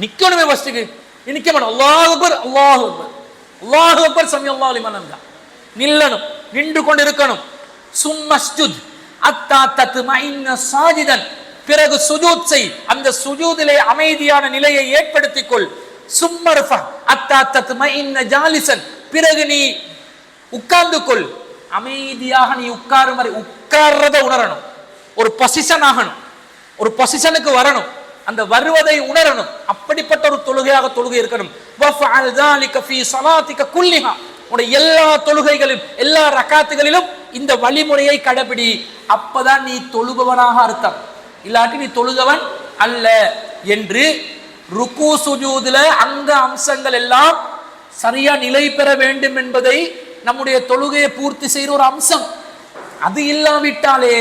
நிக்கணுமே. ஃபர்ஸ்ட்டுக்கு நிக்க மாட்டோம். அல்லாஹ் அக்பர் அல்லாஹ் அக்பர் அல்லாஹ் அக்பர் சமியல்லாஹு லிமன் ஹமிதஹு, நில்லணும், நின்று கொண்டு இருக்கணும். சும்மஸ்ஜுத் அத்தா தத்மஇன்ன சாஜிதன், பிறகு சுஜூத் செய், அந்த சுஜூதிலே அமைதியான நிலையை ஏற்படுத்திக் கொள். சும்மர்ஃபா அத்தா தத்மஇன்ன ஜாலிசன், பிறகு நீ உட்கார்ந்து கொள், அமைதியாக நீ உட்காரும் வரை உட்கார்றத உணரணும். ஒரு பொசிஷன் ஆகணும், ஒரு பொசிஷனுக்கு வரணும், அந்த வருவதை உணரணும். அப்படிப்பட்ட ஒரு தொழுகையாக தொழுகை இருக்கணும். வஃஅல் ذلك في صلاتك كلها, உடைய எல்லா தொழுகைகளிலும் எல்லா ரக்காத்துகளிலும் இந்த வழிமுறையை கடைபிடி. அப்பதான் நீ தொழுபவனாக அர்த்தம், இல்லாட்டி நீ தொழுகவன் அல்ல என்று. ருக்கு சுஜூதுல அங்க அம்சங்கள் எல்லாம் சரியா நிலை பெற வேண்டும் என்பதை நம்முடைய தொழுகையை பூர்த்தி செய்கிற ஒரு அம்சம். அது இல்லாவிட்டாலே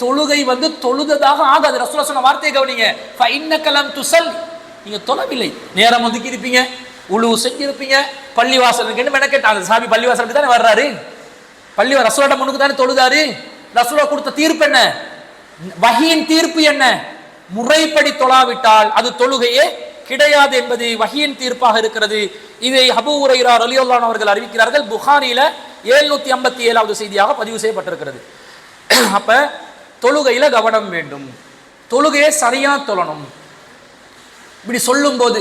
தொழுகை தொழுததாக ஆகாது. ரசூலுல்லாஹ் சொன்ன வார்த்தையை கவனிங்க, ஃபஇன்னக லம் துஸல்லி, நீங்க தொழவில்லை. நேரம் ஒதுக்கி இருப்பீங்க, உழு செஞ்சிருப்பீங்க, பள்ளிவாசல் மெனக்கெட்டாங்க. சாமி பள்ளிவாசலுக்கு தானே வர்றாரு, ரசூலோட முன்னுக்கு தானே தொழுதாரு. ரசூலா கொடுத்த தீர்ப்பு என்ன? வஹீயின் தீர்ப்பு என்ன? முறைப்படி தொழாவிட்டால் அது தொழுகையே கிடையாது என்பது வஹீயின் தீர்ப்பாக இருக்கிறது. இதை அபூ ஹுரைரா ரலியல்லாஹு அன்ஹு அவர்கள் அறிவிக்கிறார்கள். புகாரில 757வது செய்தியாக பதிவு செய்யப்பட்டிருக்கிறது. அப்ப தொழுகையில கவனம் வேண்டும், தொழுகையை சரியா தொழணும். இப்படி சொல்லும் போது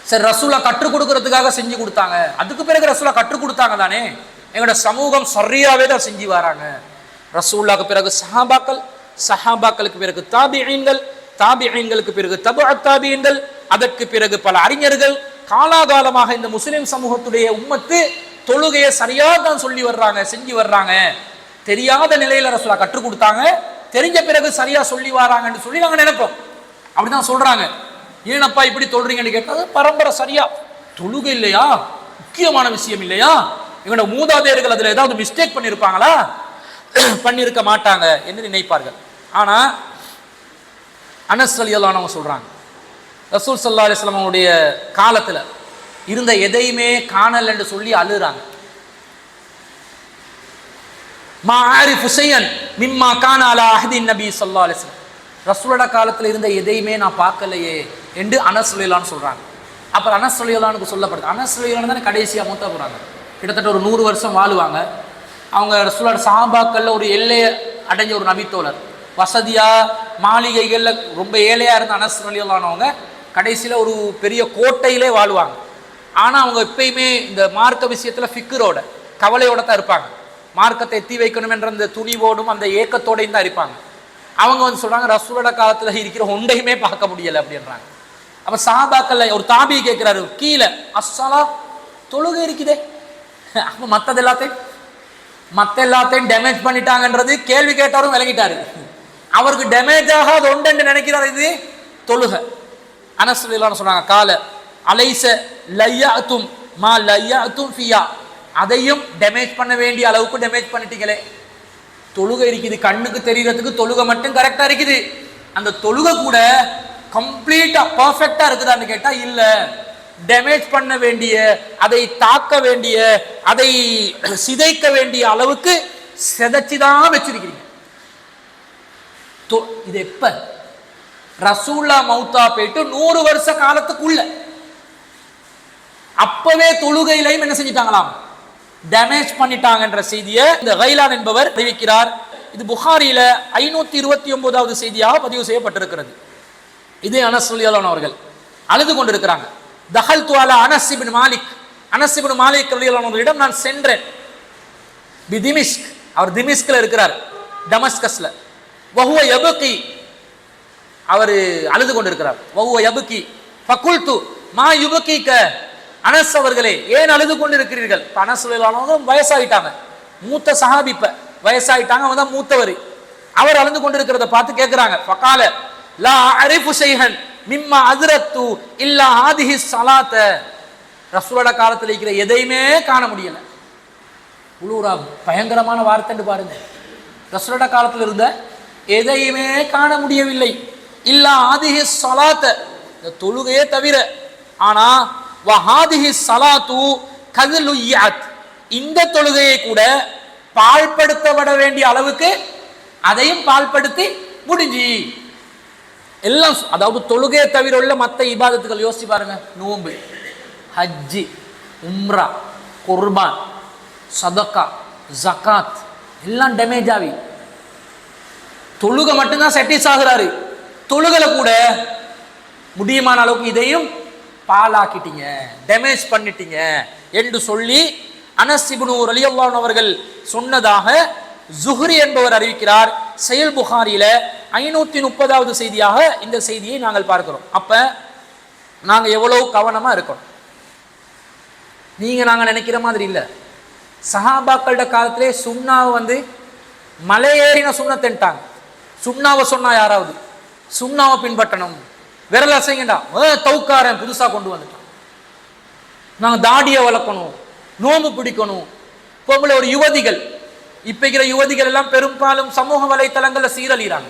சரி ரசூலா கற்றுக் கொடுக்கறதுக்காக செஞ்சு கொடுத்தாங்க, அதுக்கு பிறகு ரசூலா கற்றுக் கொடுத்தாங்க தானே, எங்களோட சமூகம் சரியாவே தான் செஞ்சு வராங்க. ரசூலுல்லாஹ்க்கு பிறகு சஹாபாக்கள், சஹாபாக்களுக்கு பிறகு தாபிஈன்கள், தாபிஈன்களுக்கு பிறகு தபுஅத் தாபிஈன்கள், அதற்கு பிறகு பல அறிஞர்கள், காலாகாலமாக இந்த முஸ்லிம் சமூகத்துடைய உம்மத்து தொழுகையை சரியா தான் சொல்லி வர்றாங்க, செஞ்சு வர்றாங்க. தெரியாத நிலையில ரசூலா கற்றுக் கொடுத்தாங்க, தெரிஞ்ச பிறகு சரியா சொல்லி வராங்கன்னு சொல்லி நாங்க நினைப்போம். அப்படிதான் சொல்றாங்க. ஏனப்பா இப்படி தொழுறீங்கன்னு கேட்காது, பரம்பரை சரியா தொழுகை இல்லையா, முக்கியமான விஷயம் இல்லையா, எங்களோட மூதாதையர்கள் அதுல ஏதாவது மிஸ்டேக் பண்ணியிருப்பாங்களா, பண்ணியிருக்க மாட்டாங்க என்று நினைப்பார்கள். ஆனா அனஸ் ரலியல்லாஹு அன்ஹு சொல்றாங்க, ரசூல் ஸல்லல்லாஹு அலைஹி வஸல்லம் உடைய காலத்துல இருந்த எதையுமே காணல் என்று சொல்லி அழுறாங்க. மா ஆரிஃபு ஷைஅன் மிம்மா கான அலா அஹ்தி நபி ஸல்லல்லாஹு அலைஹி வஸல்லம், ரசூலோட காலத்துல இருந்த எதையுமே நான் பார்க்கலையே என்று அனஸ் ரலியல்லாஹு அன்ஹு சொல்றாங்க. அப்புறம் அனஸ் ரலியல்லாஹு அன்ஹுக்கு சொல்லப்படுது, அனஸ் ரலியல்லாஹு அன்ஹு தானே கடைசியா மூத்தா போறாங்க, கிட்டத்தட்ட ஒரு 100 வருஷம் வாழுவாங்க. அவங்க ரசூலோட சஹாபாக்கள்ல ஒரு எல்லையை அடைஞ்ச ஒரு நபித்தோழர், வசதியா மாளிகைகள்ல ரொம்ப ஏழையா இருந்த அனஸ் ரலியல்லாஹு அன்ஹு கடைசியில ஒரு பெரிய கோட்டையிலே வாழுவாங்க. ஆனா அவங்க எப்பயுமே இந்த மார்க்க விஷயத்துல ஃபிக்ரோட கவலையோட தான் இருப்பாங்க. மார்க்கத்தை எத்தி வைக்கணும் என்ற அந்த துணிவோடும் அந்த ஏக்கத்தோடையும் தான் இருப்பாங்க. அவங்க வந்து சொல்றாங்க ரசூலோட காலத்துல இருக்கிற ஒன்றையுமே பார்க்க முடியல அப்படின்றாங்க. அப்ப சஹாபாக்கள்ல ஒரு தாபி கேட்கிறாரு, கீழே அஸ்ஸலா தொழுகை இருக்குதே, அப்ப மத்த எல்லாத்தையும் டேமேஜ் பண்ணிட்டாங்கன்றது கேள்வி கேட்டாரும் விளங்கிட்டாரு. அவருக்கு டேமேஜ் ஆகாது ஒன்று நினைக்கிறார், இது தொழுகை. அனஸ் ரலியல்லாஹு அன்ஹு சொன்னாங்க, கால அலைஸ லய்யஅதும் மா லய்யஅதும் ஃபியா, அதையும் டேமேஜ் பண்ண வேண்டிய அளவுக்கு டேமேஜ் பண்ணிட்டீங்களே. தொழுகை இருக்குது, கண்ணுக்கு தெரியறதுக்கு தொழுகை மட்டும் கரெக்டா இருக்குது, அந்த தொழுகை கூட கம்ப்ளீட்டா பர்ஃபெக்டா இருக்குதான்னு கேட்டா இல்ல, டேமேஜ் பண்ண வேண்டிய, அதை தாக்க வேண்டிய, அதை சிதைக்க வேண்டிய அளவுக்கு சிதைச்சுதான் வச்சிருக்கிறீங்க. இது எப்ப? ரசூல்லா மௌத்தா போயிட்டு 100 வருஷ காலத்துக்குள்ள அப்பவே தொழுகையிலையும் என்ன செஞ்சிட்டாங்களாம், டேமேஜ் பண்ணிட்டாங்கன்ற செய்தியை இந்த கைலான் என்பவர் அறிவிக்கிறார். இது புகாரில 529வது செய்தியாக பதிவு செய்யப்பட்டிருக்கிறது. இது அனஸ் ரலியல்லாஹு அன்ஹு அவர்கள் அழுது கொண்டிருக்கிறாங்க. தஹல்து அலா அனஸ் இப்னு மாலிக், அனஸ் இப்னு மாலிக் ரலியல்லாஹு அன்ஹுவிடம் நான் சென்றேன். பிதிமிஷ்க், அவர் திமிஷ்க்ல இருக்கிறார், டமஸ்கஸ்ல. வஹுவ யபகி, அவர் அழுது கொண்டிருக்கிறார். வஹுவ யபகி ஃபகுல்து மா யுபகிக, அனஸ் அவர்களே ஏன் அழுது கொண்டிருக்கிறீர்கள்? அனஸ் ரலியல்லாஹு அன்ஹு வயசாயிட்டாங்க, மூத்த சஹாபி, இப்ப வயசாயிட்டாங்க, அவங்க தான் மூத்தவர். அவர் அழுது கொண்டிருக்கிறத பார்த்து கேட்கிறாங்க. ஃபகால லா அரிஃபு ஷைஹன் மிம்மா அத்ரத்து இல்லா ஹாதிஹி ஸலாத்த, ரசூலோட காலத்தில் இருக்கிற எதையுமே காண முடியல. உலூரா பயங்கரமான வார்த்தைன்னு பாருங்க. ரசூலோட காலத்தில் இருந்த எதையுமே காண முடியவில்லை. இல்லா ஹாதிஹி ஸலாத்த, இந்த தொழுகையே தவிர. ஆனா வஹாதிஹி ஸலாத்து கதுலுய்யத், இந்த தொழுகையை கூட பாழ்படுத்தப்பட வேண்டிய அளவுக்கு அதையும் பாழ்படுத்தி முடிஞ்சு எல்லாம். அதாவது தொழுகையை தவிர உள்ள மற்ற இபாதத்துகள் யோசிச்சு பாருங்க, நோன்பு, ஹஜ்ஜி, உம்ரா, குர்பான், சதக்கா, ஜகாத் எல்லாம் டேமேஜ் ஆகி தொழுகை மட்டும்தான் செட்டிஸ் ஆகுறாரு. தொழுகலை கூட முடியுமான அளவுக்கு இதையும் பாலாக்கிட்டீங்க, டேமேஜ் பண்ணிட்டீங்க என்று சொல்லி அனஸ் இப்னு ரலியல்லாஹு அன்ஹு அவர்கள் சொன்னதாக ஜுஹ்ரி என்பவர் அறிவிக்கிறார். சஹீஹ் புகாரியில 530வது செய்தியாக இந்த செய்தியை நாங்கள் பார்க்கிறோம். அப்ப நாங்க எவ்வளவு கவனமா இருக்கணும். நாங்க நினைக்கிற மாதிரி இல்ல. சஹாபாக்களோட காலத்திலே சுன்னாவை வந்து மலை ஏறின சுண்ணத்தன்ட்டாங்க. சுன்னாவை சொன்னா யாராவது சுன்னாவை பின்பற்றணும், விரல் அசைங்கடா தௌக்காரன் புதுசா கொண்டு வந்துட்டான், நாங்க தாடியை வளர்க்கணும், நோம்பு பிடிக்கணும். பொம்பளை ஒரு யுவதிகள், இப்ப இருக்கிற யுவதிகள் எல்லாம் பெரும்பாலும் சமூக வலைத்தளங்கள்ல சீரழிறாங்க.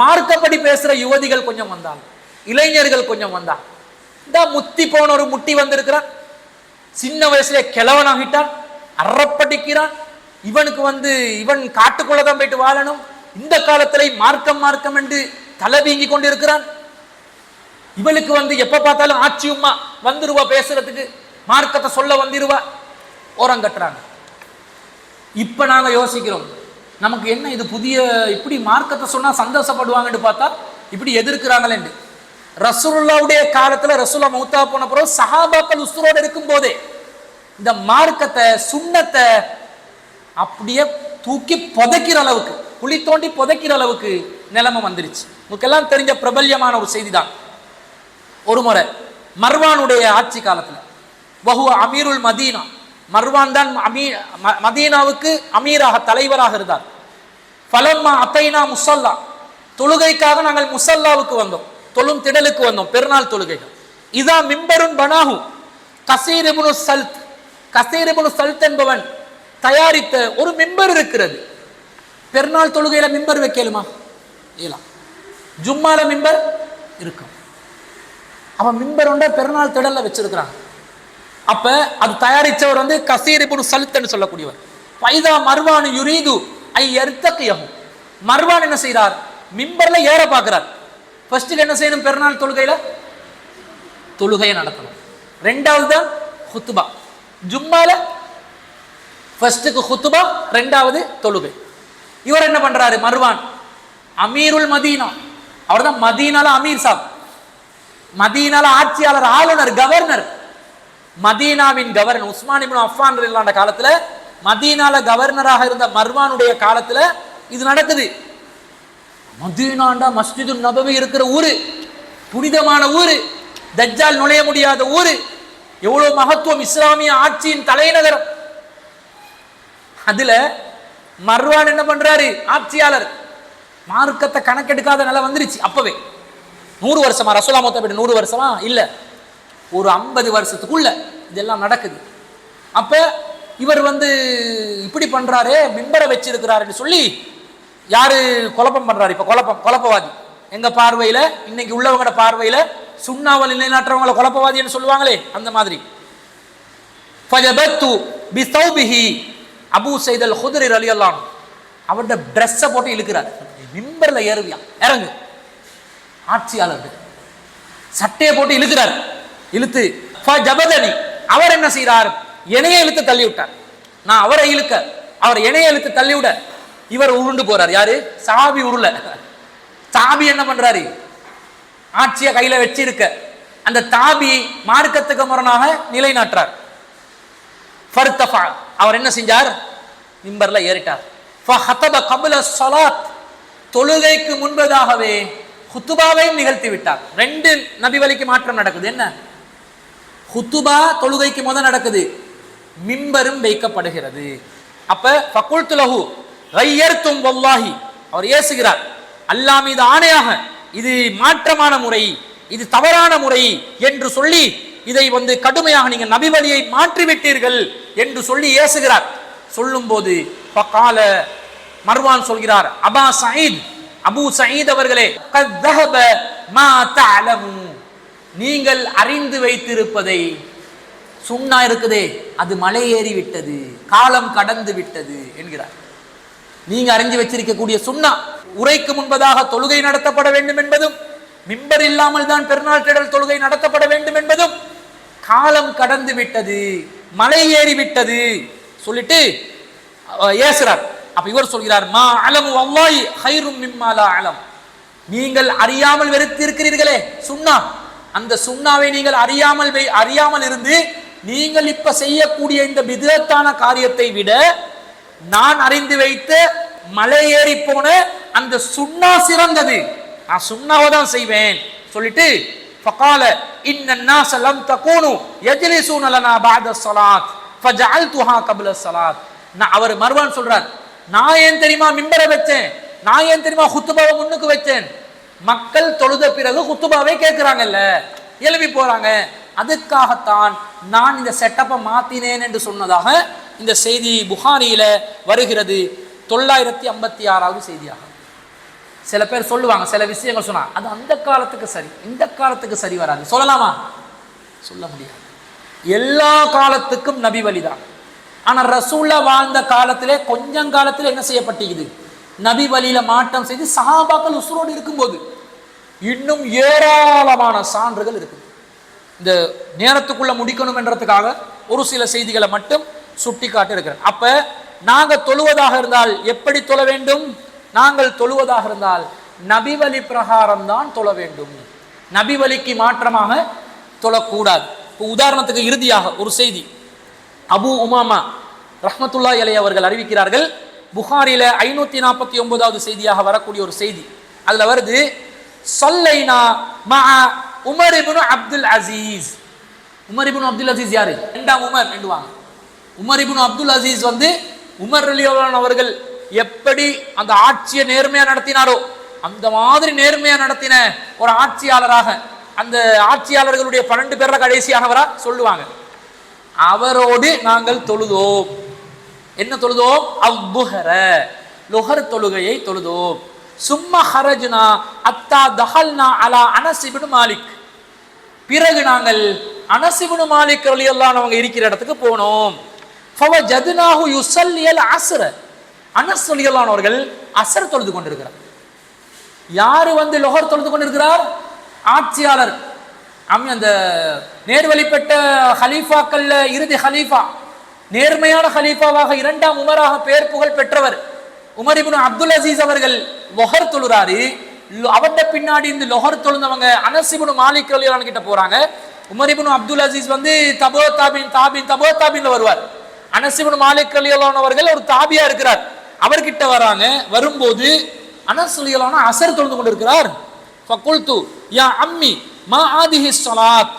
மார்க்கப்படி பேசுற யுவதிகள் கொஞ்சம் வந்தாங்க, இளைஞர்கள் கொஞ்சம் வந்தா, இந்த முத்தி போன ஒரு முட்டி வந்திருக்கிறான், சின்ன வயசுல கிழவனாகிட்டான், அறப்படிக்கிறான், இவனுக்கு இவன் காட்டுக்குள்ளதான் போயிட்டு வாழணும், இந்த காலத்துல மார்க்கம் மார்க்கம் என்று தலை வீங்கி கொண்டிருக்கிறான், இவளுக்கு எப்ப பார்த்தாலும் ஆட்சியுமா வந்துருவா, பேசுறதுக்கு மார்க்கத்தை சொல்ல வந்துருவா, ஓரங்கட்டுறாங்க. இப்ப நாங்க யோசிக்கிறோம், நமக்கு என்ன இது புதிய, இப்படி மார்க்கத்தை சொன்னா சந்தோஷப்படுவாங்கன்னு பார்த்தா இப்படி எதிர்க்கிறாங்களே. ரசூலுல்லாவுடைய காலத்துல ரசூலா மௌத்தா போன பிறகு சஹாபாக்கள் உசுரோடு இருக்கும் போதே இந்த மார்க்கத்தை சுன்னத்தை அப்படியே தூக்கி புதைக்கிற அளவுக்கு, குழி தோண்டி புதைக்கிற அளவுக்கு நிலைமை வந்துருச்சு. உங்களுக்கெல்லாம் தெரிஞ்ச பிரபல்யமான ஒரு செய்தி தான். ஒரு முறை மர்வானுடைய ஆட்சி காலத்துல, வஹுவ அமீருல் மதீனா, மர்வான் தான் மதீனாவுக்கு அமீராக தலைவராக இருந்தார். ஃபலம்மா அத்தைனா முசல்லா, தொழுகைக்காக நாங்கள் முசல்லாவுக்கு வந்தோம், தொழும் திடலுக்கு வந்தோம், பெருநாள் தொழுகைகள். இதா மிம்பருன் பனாஹு கசீர் இப்னு சல்த், கசீர் இப்னு சல்த் என்பவன் தயாரித்த ஒரு மிம்பர் இருக்கிறது. பெருநாள் தொழுகையில மிம்பர் வைக்கலுமா? ஏலாம். ஜும்மால மிம்பர் இருக்கும். அவன் மிம்பர் ஒன்றை பெருநாள் திடல்ல வச்சிருக்கிறாங்க. அப்ப அது தயாரிச்சவர் கசீர் இப்னு சல்த்ன்னு சொல்லக்கூடியவர். ஃபைதா மர்வான் யுரீது ஐ யர்தகியஹு, மர்வான் என்ன செய்றார், மிம்பர்ல ஏற பார்க்கிறார். ஃபர்ஸ்ட் என்ன செய்யணும், பெருநாள் தொழுகையில தொழுகையை நடத்தணும், ரெண்டாவது தான் ஹுத்பா. ஜும்மால ஃபர்ஸ்ட்டுக்கு ஹுத்பா, ரெண்டாவது தொழுகை. இவர் என்ன பண்றாரு, மர்வான் அமீருல் மதீனா, அவர் தான் மதீனால அமீர் சாப், மதீனால ஆட்சியாளர், ஆளுநர், கவர்னர். மதீனாவின் கவர்னர் உஸ்மான் இப்னு அஃபான் ரலியல்லாஹு அன்ஹு காலத்துல மதீனால கவர்னராக இருந்த மர்வானுடைய காலத்துல இது நடக்குது. மதீனாண்டா மஸ்ஜிது நபவி இருக்கிற ஊரு, புனிதமான ஊரு, தஜ்ஜால் நுழைய முடியாத ஊரு, எவ்வளவு மகத்துவம், இஸ்லாமிய ஆட்சியின் தலைநகரம். அதுல மர்வான் என்ன பண்றாரு, ஆட்சியாளர், மார்க்கத்தை கணக்கெடுக்காத நிலை வந்துருச்சு. அப்பவே 100 வருஷமா, ரசூலுல்லாஹ் மௌத்தா போயிட்டு 100 வருஷமா இல்ல, ஒரு 50 வருஷத்துக்குள்ள இதெல்லாம் நடக்குது. அப்ப இவர் இப்படி பண்றாரு, மிம்பரை வச்சிருக்கிறாருன்னு சொல்லி யாரு குழப்பம் பண்றாரு, இப்ப குழப்பவாதி. எங்க பார்வையில, இன்னைக்கு உள்ளவங்களோட பார்வையில சுன்னாவல் நிலைநாட்டுறவங்களை குழப்பவாதின்னு சொல்லுவாங்களே, அந்த மாதிரி. ஃபஜபத்து பிஸௌபிஹி, அபூ சைத் அல் குத்ரி ரலியல்லாஹு அன்ஹு அவருடைய ட்ரெஸ்ஸை போட்டு இழுக்கிறார். மிம்பர்ல ஏறுவியா, இறங்கு. ஆட்சியாளர் சட்டையை போட்டு இழுக்கிறார். இழுத்து ஃபஜபதனி, அவர் என்ன செய்யறார், இணையை இழுத்து தள்ளி விட்டார். நான் அவரை இழுக்க, அவர் இணையை இழுத்து தள்ளி விட இவர் உருண்டு போறார். யாரு, சாபி உருள. தாபி என்ன பண்றாரு, ஆட்சியை கையில வச்சிருக்க அந்த தாபி மார்க்கத்துக்கு முரணாக நிலைநாட்டுறார். ஃபர்தஃபா, அவர் என்ன செஞ்சார், மிம்பர்ல ஏறிட்டார். ஃபஹதப கப்ல ஸலாத், தொழுகைக்கு முன்பதாகவே ஹுத்துபாவையும் நிகழ்த்தி விட்டார். ரெண்டு நபி வழிக்கு மாற்றம் நடக்குது. என்ன, ஹுத்துபா தொழுகைக்கு முதல் நடக்குது, மிம்பரும் வைக்கப்படுகிறது. அப்ப ஃபகுல்து லஹு கய்யர்தும் வல்லாஹி, அவர் ஏசுகிறார், அல்லாஹ் மீது ஆணையாக இது மாற்றமான முறை, இது தவறான முறை என்று சொல்லி இதை கடுமையாக நீங்க நபி வழியை மாற்றிவிட்டீர்கள் என்று சொல்லி ஏசுகிறார். சொல்லும் போது ஃபகால, மர்வான் சொல்கிறார், அபா சயீத், அபூ சயீத் அவர்களே, கத் தஹப மா தஅலமு, நீங்கள் அறிந்து வைத்திருப்பதை, சுன்னா இருக்குதே அது மலை ஏறி விட்டது, காலம் கடந்து விட்டது என்கிறார். நீங்க அறிஞ்சு வச்சிருக்கக்கூடிய சுன்னா, உரைக்கு முன்பதாக தொழுகை நடத்தப்பட வேண்டும் என்பதும், மிம்பர் இல்லாமல் தான் பெருநாள் திடல் தொழுகை நடத்தப்பட வேண்டும் என்பதும் காலம் கடந்து விட்டது, மலை ஏறி விட்டது சொல்லிட்டு ஏசுறார். அப்ப இவர் சொல்கிறார், மா அலமு வல்லாஹி கைரும் மிம்மா லா அலம், நீங்கள் அறியாமல் வெறுத்திருக்கிறீர்களே சுன்னா, அந்த சுன்னாவை நீங்கள் அறியாமல் இருந்து நீங்கள் இப்ப செய்யக்கூடிய இந்த பிதஅத்தான காரியத்தை விட நான் அறிந்து வைத்த மலை ஏறி போன அந்த சுன்னா சிறந்தது, நான் சுன்னாவை தான் செய்வேன் சொல்லிட்டு ஃபகால இன்னன் நாஸ லம் தகூனு யஜ்லிஸூன லனா பஅத ஸலாத் ஃபஜஅல்துஹா கப்ல ஸலாத். அவர் மர்வான் சொல்றார், நான் ஏன் தெரியுமா மிம்பரை வச்சேன், நான் ஏன் தெரியுமா ஹுத்துபாவை முன்னுக்கு வச்சேன், மக்கள் தொழுத பிறகு ஹுத்துபாவை கேட்கிறாங்கல்ல, எழுப்பி போறாங்க, அதுக்காகத்தான் நான் இந்த செட்டப்பை மாத்தினேன் என்று சொன்னதாக இந்த செய்தி புகாரியில வருகிறது. 956வது செய்தியாக. சில பேர் சொல்லுவாங்க, சில விஷயங்கள் சொன்னா அது அந்த காலத்துக்கு சரி, இந்த காலத்துக்கு சரி வராது. சொல்லலாமா? சொல்ல முடியாது. எல்லா காலத்துக்கும் நபி வழிதான். ஆனா ரசூல்லா வாழ்ந்த காலத்திலே கொஞ்சம் காலத்தில் என்ன செய்யப்பட்டிருக்குது? நபி வழியில மாற்றம் செய்து சஹாபாக்கள் உசுரோடு இருக்கும்போது இன்னும் ஏராளமான சான்றுகள் இருக்குது. இந்த நேரத்துக்குள்ள முடிக்கணும் என்றதுக்காக ஒரு சில செய்திகளை மட்டும் சுட்டி காட்டி இருக்கிறேன். அப்ப நாங்க தொழுவதாக இருந்தால் எப்படி தொழ வேண்டும்? நாங்கள் தொழுவதாக இருந்தால் நபி வழி பிரகாரம் தான் தொழ வேண்டும். நபி வழிக்கு மாற்றமாக தொழக்கூடாது. இப்போ உதாரணத்துக்கு இறுதியாக ஒரு செய்தி, அபு உமாமா ரஹ்மத்துல்லாஹி அலைஹி அவர்கள் அறிவிக்கிறார்கள். புகாரில 549வது செய்தியாக வரக்கூடிய ஒரு செய்தி. அதுல வருது, ஸல்லைனா மஅ Umar ibn Abdul Azeez. Umar ibn Abdul Azeez யாரு? இரண்டாம் Umar என்றுவாங்க. Umar ibn Abdul Azeez Umar ரலியல்லாஹு அன்ஹு அவர்கள் எப்படி அந்த ஆட்சியை நேர்மையா நடத்தினாரோ அந்த மாதிரி நேர்மையா நடத்தின ஒரு ஆட்சியாளராக, அந்த ஆட்சியாளர்களுடைய 12 பேர்ல கடைசியானவரா சொல்லுவாங்க. அவரோடு நாங்கள் தொழுதோம். என்ன தொழுதோம்? அவ்வுஹர, லுஹர் தொழுகையை தொழுதோம். சும்மா ஹரஜ்னா அத்தா தஹல்னா அலா அனஸ் இப்னு மாலிக். பிறகு நாங்கள் அனஸ் இப்னு மாலிக் ரலியல்லாஹு அன்ஹு அவங்க இருக்கிற இடத்துக்கு போனோம். ஃபவஜத்னாஹு யுஸல்லில் அஸ்ர. அனஸ் ரலியல்லாஹு அன்ஹு அவர்கள் அஸ்ர் தொழுது கொண்டிருக்கிறார். யாரு லுஹர் தொழுது கொண்டிருக்கிறார்? ஆட்சியாளர். அந்த நேர்வழிப்பட்ட ஹலீஃபாக்கள்ல இறுதி ஹலீஃபா, நேர்மையான ஹலீஃபாவாக இரண்டாம் உமராக பெயர் புகழ் பெற்றவர் உமர் இப்னு அப்துல் அசீஸ் அவர்கள் லுஹர் தொழுறாரு. அவட்ட பின்னாடி இந்த லுஹர் தொழுந்தவங்க அனஸ் இப்னு மாலிக் ரலியல்லாஹு அன்ஹு கிட்ட போறாங்க. உமர் இப்னு அப்துல் அசீஸ் தபோ தாபின்ல வருவார். அனஸ் இப்னு மாலிக் ரலியல்லாஹு அன்ஹு அவர்கள் ஒரு தாபியா இருக்கிறார். அவர்கிட்ட வராங்க. வரும்போது அனஸ் ரலியல்லாஹு அன்ஹு அஸ்ர் தொழுது கொண்டிருக்கிறார். ஃபகுல்து யா அம்மி மா ஆதிஹி ஸலாத்.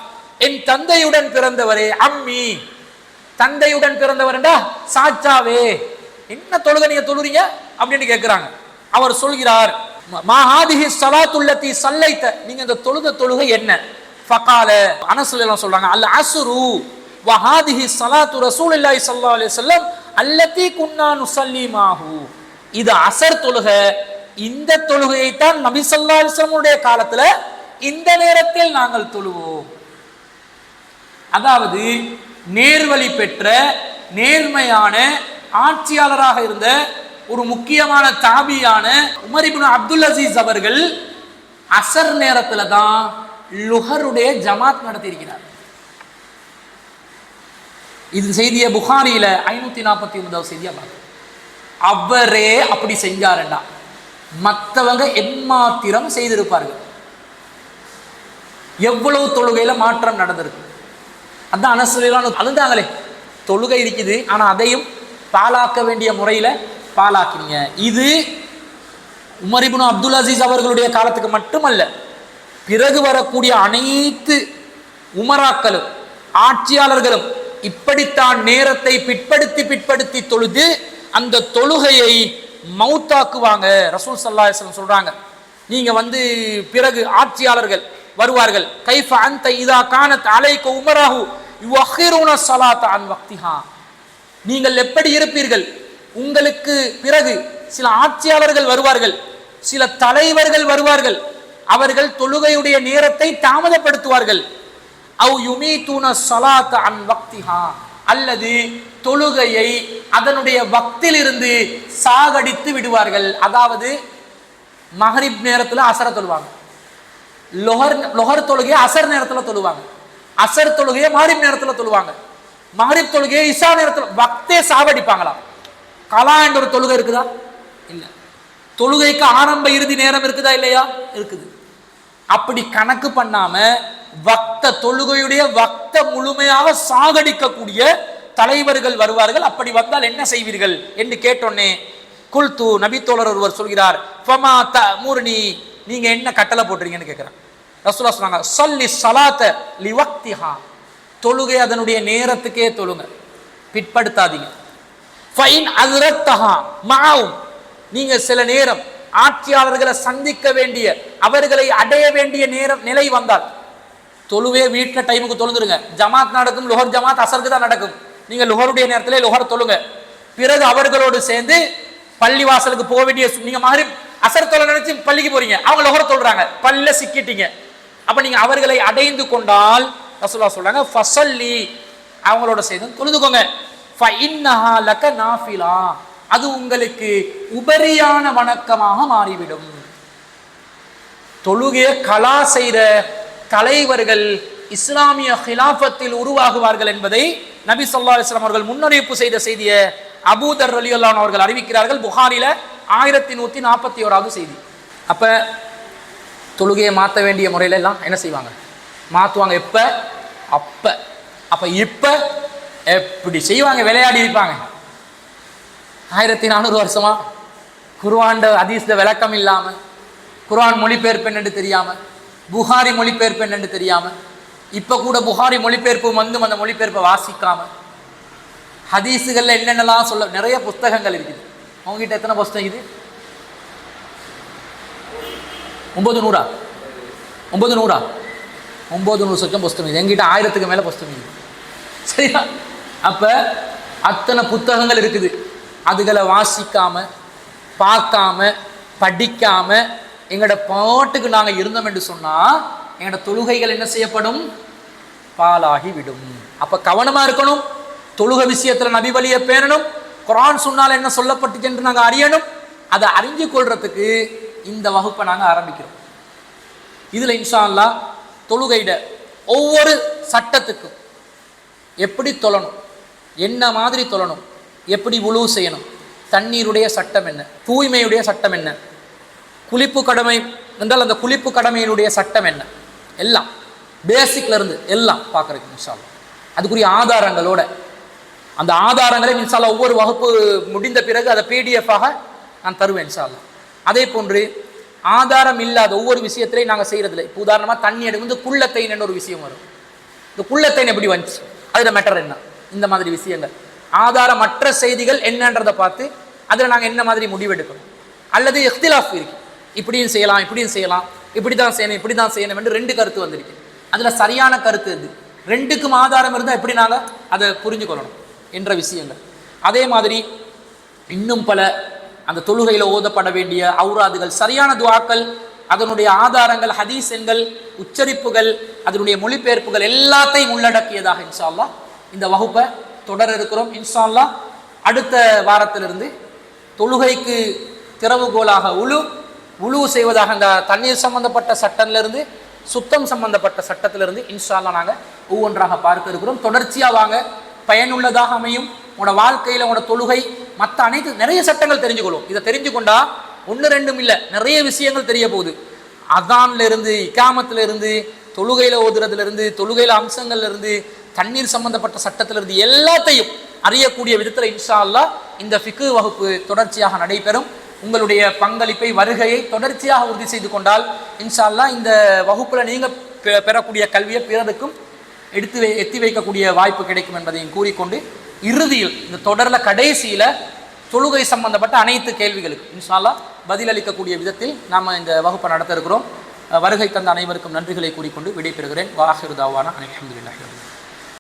என் தந்தையுடன் பிறந்தவரே, அம்மி தந்தையுடன் பிறந்தவர்டா, சாச்சாவே என்ன தொழுகை நீங்க தொழுறீங்க அப்படின்னு கேட்கிறாங்க. அவர் சொல்கிறார், மா ஆதிஹி ஸலாத்துல்லதி ஸல்லைத, நீங்க இந்த தொழுகை என்ன? ஃபகால, அனஸ் ரலியல்லாஹு சொல்றாங்க, அல் அஸ்ரு வ ஹாதிஹி ஸலாத்து ரசூலுல்லாஹி ஸல்லல்லாஹு அலைஹி வஸல்லம் அல்லதி குன்னா நுஸல்லி மாஹு. இது அஸர் தொழுகை. இந்த தொழுகையை தான் நபி ஸல்லல்லாஹு அலைஹி வஸல்லம் காலத்துல இந்த நேரத்தில் நாங்கள் தொழுவோம். அதாவது நேர்வழி பெற்ற நேர்மையான ஆட்சியாளராக இருந்த ஒரு முக்கியமான தாபியான உமர் இப்னு அப்துல் அசீஸ் அவர்கள் அஸர் நேரத்துல தான் லுஹருடைய ஜமாத் நடத்தி இருக்கிறார். இது செய்திய புகாரியில 549வது செய்தியா பார்க்க. அவரே அப்படி செஞ்சாருண்டா மற்றவங்க எம்மாத்திரம் செய்திருப்பார்கள். எவ்வளவு தொழுகையில மாற்றம் நடந்திருக்கு. அதான் அனஸ் ரலியல்லாஹு அன்ஹு அழுந்தாங்களே, தொழுகை இருக்குது ஆனா அதையும் பாலாக்க வேண்டிய முறையில பாலாக்கினீங்க. இது உமர் இப்னு அப்துல் அசீஸ் அவர்களுடைய காலத்துக்கு மட்டுமல்ல, பிறகு வரக்கூடிய அனைத்து உமராக்களும் ஆட்சியாளர்களும் இப்படித்தான் நேரத்தை பிற்படுத்தி தொழுது அந்த தொழுகையை மௌத்தாக்குவாங்க. ரசூல் ஸல்லல்லாஹு அலைஹி வஸல்லம் சொல்றாங்க, நீங்க பிறகு ஆட்சியாளர்கள் வருவார்கள். கைஃப அன்த இதா கானத் அலைக உமராஹு யுஅখিরুன ஸலாத அன் வக்திஹா. நீங்கள் எப்படி இருப்பீர்கள்? உங்களுக்கு பிறகு சில ஆட்சியாளர்கள் வருவார்கள், சில தலைவர்கள் வருவார்கள், அவர்கள் தொழுகையுடைய நேரத்தை தாமதப்படுத்துவார்கள். அவ் யுமீதுன ஸலாத அன் வக்திஹா, அல்லது தொழுகையை அதனுடைய வக்தில் இருந்து சாகடித்து விடுவார்கள். அதாவது மஹ்ரிப் நேரத்துல அஸர தொழுவாங்க, லொஹர் தொழுகையை அஸர் நேரத்துல தொழுவாங்க, அஸர் தொழுகையை மஹ்ரிப் நேரத்துல தொழுவாங்க, மஹ்ரிப் தொழுகையை இஷா நேரத்துல, வக்தே சாவடிப்பாங்களாம். கலா என்ற ஒரு தொழுகை இருக்குதா? இல்ல. தொழுகைக்கு ஆரம்ப இறுதி நேரம் இருக்குதா? இல்லையா? இருக்குது. அப்படி கணக்கு பண்ணாம தொழுகையுடைய வக்த முழுமையாக சாகடிக்கக்கூடிய தலைவர்கள் வருவார்கள். அப்படி வந்தால் என்ன செய்வீர்கள் என்று கேட்டோன்னே, குல்து, நபித்தோழர் ஒருவர் சொல்கிறார், ஃபமா தஅமுர்னி, நீங்க என்ன கட்டளை போட்டுறீங்கன்னு கேட்கிறாங்க. ரசூலுல்லாஹ் சொன்னாங்க, ஸல்லி ஸலாத லிவக்திஹா, தொழுகை அதனுடைய நேரத்துக்கே தொழுங்க, பிற்படுத்தாதீங்க. ஃபைன் அஸ்ரத்தஹா மஅஹும், நீங்க சில நேரம் ஆட்சியாளர்களை சந்திக்க வேண்டிய, அவர்களை அடைய வேண்டிய நிலை வந்தால், தொழுவே வீட்டில் டைமுக்கு தொழுந்துருங்க. ஜமாத் நடக்கும், லுஹர் ஜமாத் அஸருக்கு தான் நடக்கும். நீங்க லுஹருடைய நேரத்திலே லுஹர் தொழுங்க. பிறகு அவர்களோடு சேர்ந்து பள்ளிவாசலுக்கு போக வேண்டிய, நீங்க மஹ்ரிப் அசர் தொலை நினைச்சு பள்ளிக்கு போறீங்க, அவங்க லொஹர் தொழுறாங்க, பல்ல சிக்கிட்டீங்க. அப்ப நீங்க அவர்களை அடைந்து கொண்டால் ரசூலுல்லாஹ் சொல்றாங்க ஃபஸல்லி, அவங்களோட செய்து தொழுதுக்கோங்க. ஃபஇன்னஹா லக நாஃபிலா, அது உங்களுக்கு உபரியான வணக்கமாக மாறிவிடும். தொழுகையை கலா செய்த தலைவர்கள் இஸ்லாமிய ஹிலாஃபத்தில் உருவாகுவார்கள் என்பதை நபி ஸல்லல்லாஹு அலைஹி வஸல்லம் அவர்கள் முன்னறிவிப்பு செய்த செய்தியை அபூதர் ரலியல்லாஹு அன்ஹு அவர்கள் அறிவிக்கிறார்கள். புகாரில 1141வது செய்தி. அப்ப தொழுகையை மாற்ற வேண்டிய முறையில எல்லாம் என்ன செய்வாங்க, மாற்றுவாங்க. எப்ப? அப்ப இப்ப எப்படி செய்வாங்க, விளையாடி இருப்பாங்க. 1400 வருஷமா குர்ஆன் ஹதீஸ்ல விளக்கம் இல்லாம, குர்ஆன் மொழிபெயர்ப்பு என்னன்னு தெரியாம, புகாரி மொழிபெயர்ப்பு என்னன்னு தெரியாம, இப்ப கூட புகாரி மொழிபெயர்ப்பு வந்து அந்த மொழிபெயர்ப்பை வாசிக்காம, ஹதீஸுகள்ல என்னென்னலாம் சொல்ல நிறைய புஸ்தகங்கள் இருக்குது. உங்ககிட்ட எத்தனை புஸ்தகம் இது? 900 சொச்சம் புஸ்தகம் இது. எங்கிட்ட 1000க்கு மேல புஸ்தகம் இது. சரியா? அப்ப அத்தனை புத்தகங்கள் இருக்குது. அதுகளை வாசிக்காம, பார்க்காம, படிக்காம எங்களோட பாட்டுக்கு நாங்க இருந்தோம் என்று சொன்னா எங்களோட தொழுகைகள் என்ன செய்யப்படும்? பாலாகி விடும். அப்ப கவனமா இருக்கணும். தொழுகை விஷயத்துல நபி வழியை பேணணும். குர்ஆன் சுன்னால என்ன சொல்லப்பட்டுச்சு என்று நாங்க அறியணும். அதை அறிஞ்சு கொள்றதுக்கு இந்த வகுப்பை நாங்க ஆரம்பிக்கிறோம். இதுல இன்ஷா அல்லாஹ் தொழுகையிட ஒவ்வொரு சட்டத்துக்கும் எப்படி தொழணும், என்ன மாதிரி தொழணும், எப்படி வுளூ செய்யணும், தண்ணீருடைய சட்டம் என்ன, தூய்மையுடைய சட்டம் என்ன, குளிப்பு கடமை என்றால் அந்த குளிப்பு கடமையினுடைய சட்டம் என்ன, எல்லாம் பேசிக்ல இருந்து எல்லாம் பார்க்கறதுக்கு இன்ஷா அல்லாஹ் அதுக்குரிய ஆதாரங்களோட, அந்த ஆதாரங்களை இன்ஷா அல்லாஹ் ஒவ்வொரு வகுப்பு முடிந்த பிறகு அதை PDF ஆக நான் தருவேன் இன்ஷா அல்லாஹ். அதே போன்று ஆதாரம் இல்லாத ஒவ்வொரு விஷயத்திலையும் நாங்கள் செய்யறதில்லை. இப்போ உதாரணமாக தண்ணி எடுத்து குள்ளத்தைன்னு ஒரு விஷயம் வரும். இந்த குள்ளத்தைன் எப்படி வந்துச்சு, அதில் மேட்டர் என்ன, இந்த மாதிரி விஷயங்கள் ஆதாரமற்ற செய்திகள் என்னன்றதை பார்த்து அதில் நாங்கள் என்ன மாதிரி முடிவெடுக்கணும். அல்லது இஃப்திலாஃப் இருக்கு, இப்படியும் செய்யலாம், இப்படியும் செய்யலாம், இப்படி தான் செய்யணும், இப்படி தான் செய்யணும் என்று 2 கருத்து வந்திருக்கு. அதில் சரியான கருத்து எது, 2க்கும் ஆதாரம் இருந்தால் எப்படி நாங்கள் அதை புரிஞ்சுக்கொள்ளணும் என்ற விஷயங்கள். அதே மாதிரி இன்னும் பல அந்த தொழுகையில் ஓதப்பட வேண்டிய ஔராதுகள், சரியான துஆக்கள், அதனுடைய ஆதாரங்கள், ஹதீஸ் எண்கள், உச்சரிப்புகள், அதனுடைய மொழிபெயர்ப்புகள் எல்லாத்தையும் உள்ளடக்கியதாக இன்ஷா அல்லாஹ் இந்த வகுப்பை தொடர இருக்கிறோம். இன்ஷா அல்லாஹ் அடுத்த வாரத்திலிருந்து தொழுகைக்கு திறவுகோலாக உழு செய்வதாக அந்த தண்ணீர் சம்பந்தப்பட்ட சட்டத்திலிருந்து, சுத்தம் சம்பந்தப்பட்ட சட்டத்திலிருந்து இன்ஷா அல்லாஹ் நாங்கள் ஒவ்வொன்றாக பார்க்க இருக்கிறோம். தொடர்ச்சியாக வாங்க, பயனுள்ளதாக அமையும். உங்களோட வாழ்க்கையில் உங்களோட தொழுகை மற்ற அனைத்து நிறைய சட்டங்கள் தெரிஞ்சுக்கொள்ளும். இதை தெரிஞ்சு கொண்டா 1 2 இல்லை, நிறைய விஷயங்கள் தெரிய போகுது. அதான்ல இருந்து, இக்காமத்துல இருந்து, தொழுகையில ஓதுறதுல இருந்து, தொழுகையில அம்சங்கள்ல இருந்து, தண்ணீர் சம்பந்தப்பட்ட சட்டத்திலிருந்து எல்லாத்தையும் அறியக்கூடிய விதத்தில் இன்ஷா அல்லாஹ் இந்த ஃபிக்ஹ் வகுப்பு தொடர்ச்சியாக நடைபெறும். உங்களுடைய பங்களிப்பை, வருகையை தொடர்ச்சியாக உறுதி செய்து கொண்டால் இன்ஷா அல்லாஹ் இந்த வகுப்புல நீங்க பெறக்கூடிய கல்வியை பிறருக்கும் எத்தி வைக்கக்கூடிய வாய்ப்பு கிடைக்கும் என்பதையும் கூறிக்கொண்டு, இறுதியில் இந்த தொடர்ல கடைசியில தொழுகை சம்பந்தப்பட்ட அனைத்து கேள்விகளுக்கு இன்ஷா அல்லாஹ் பதிலளிக்கக்கூடிய விதத்தில் நாம் இந்த வகுப்பை நடத்த இருக்கிறோம். வருகை தந்த அனைவருக்கும் நன்றிகளை கூறிக்கொண்டு விடைபெறுகிறேன். வாஹிரு தாவானா அல்ஹம்துலில்லாஹி.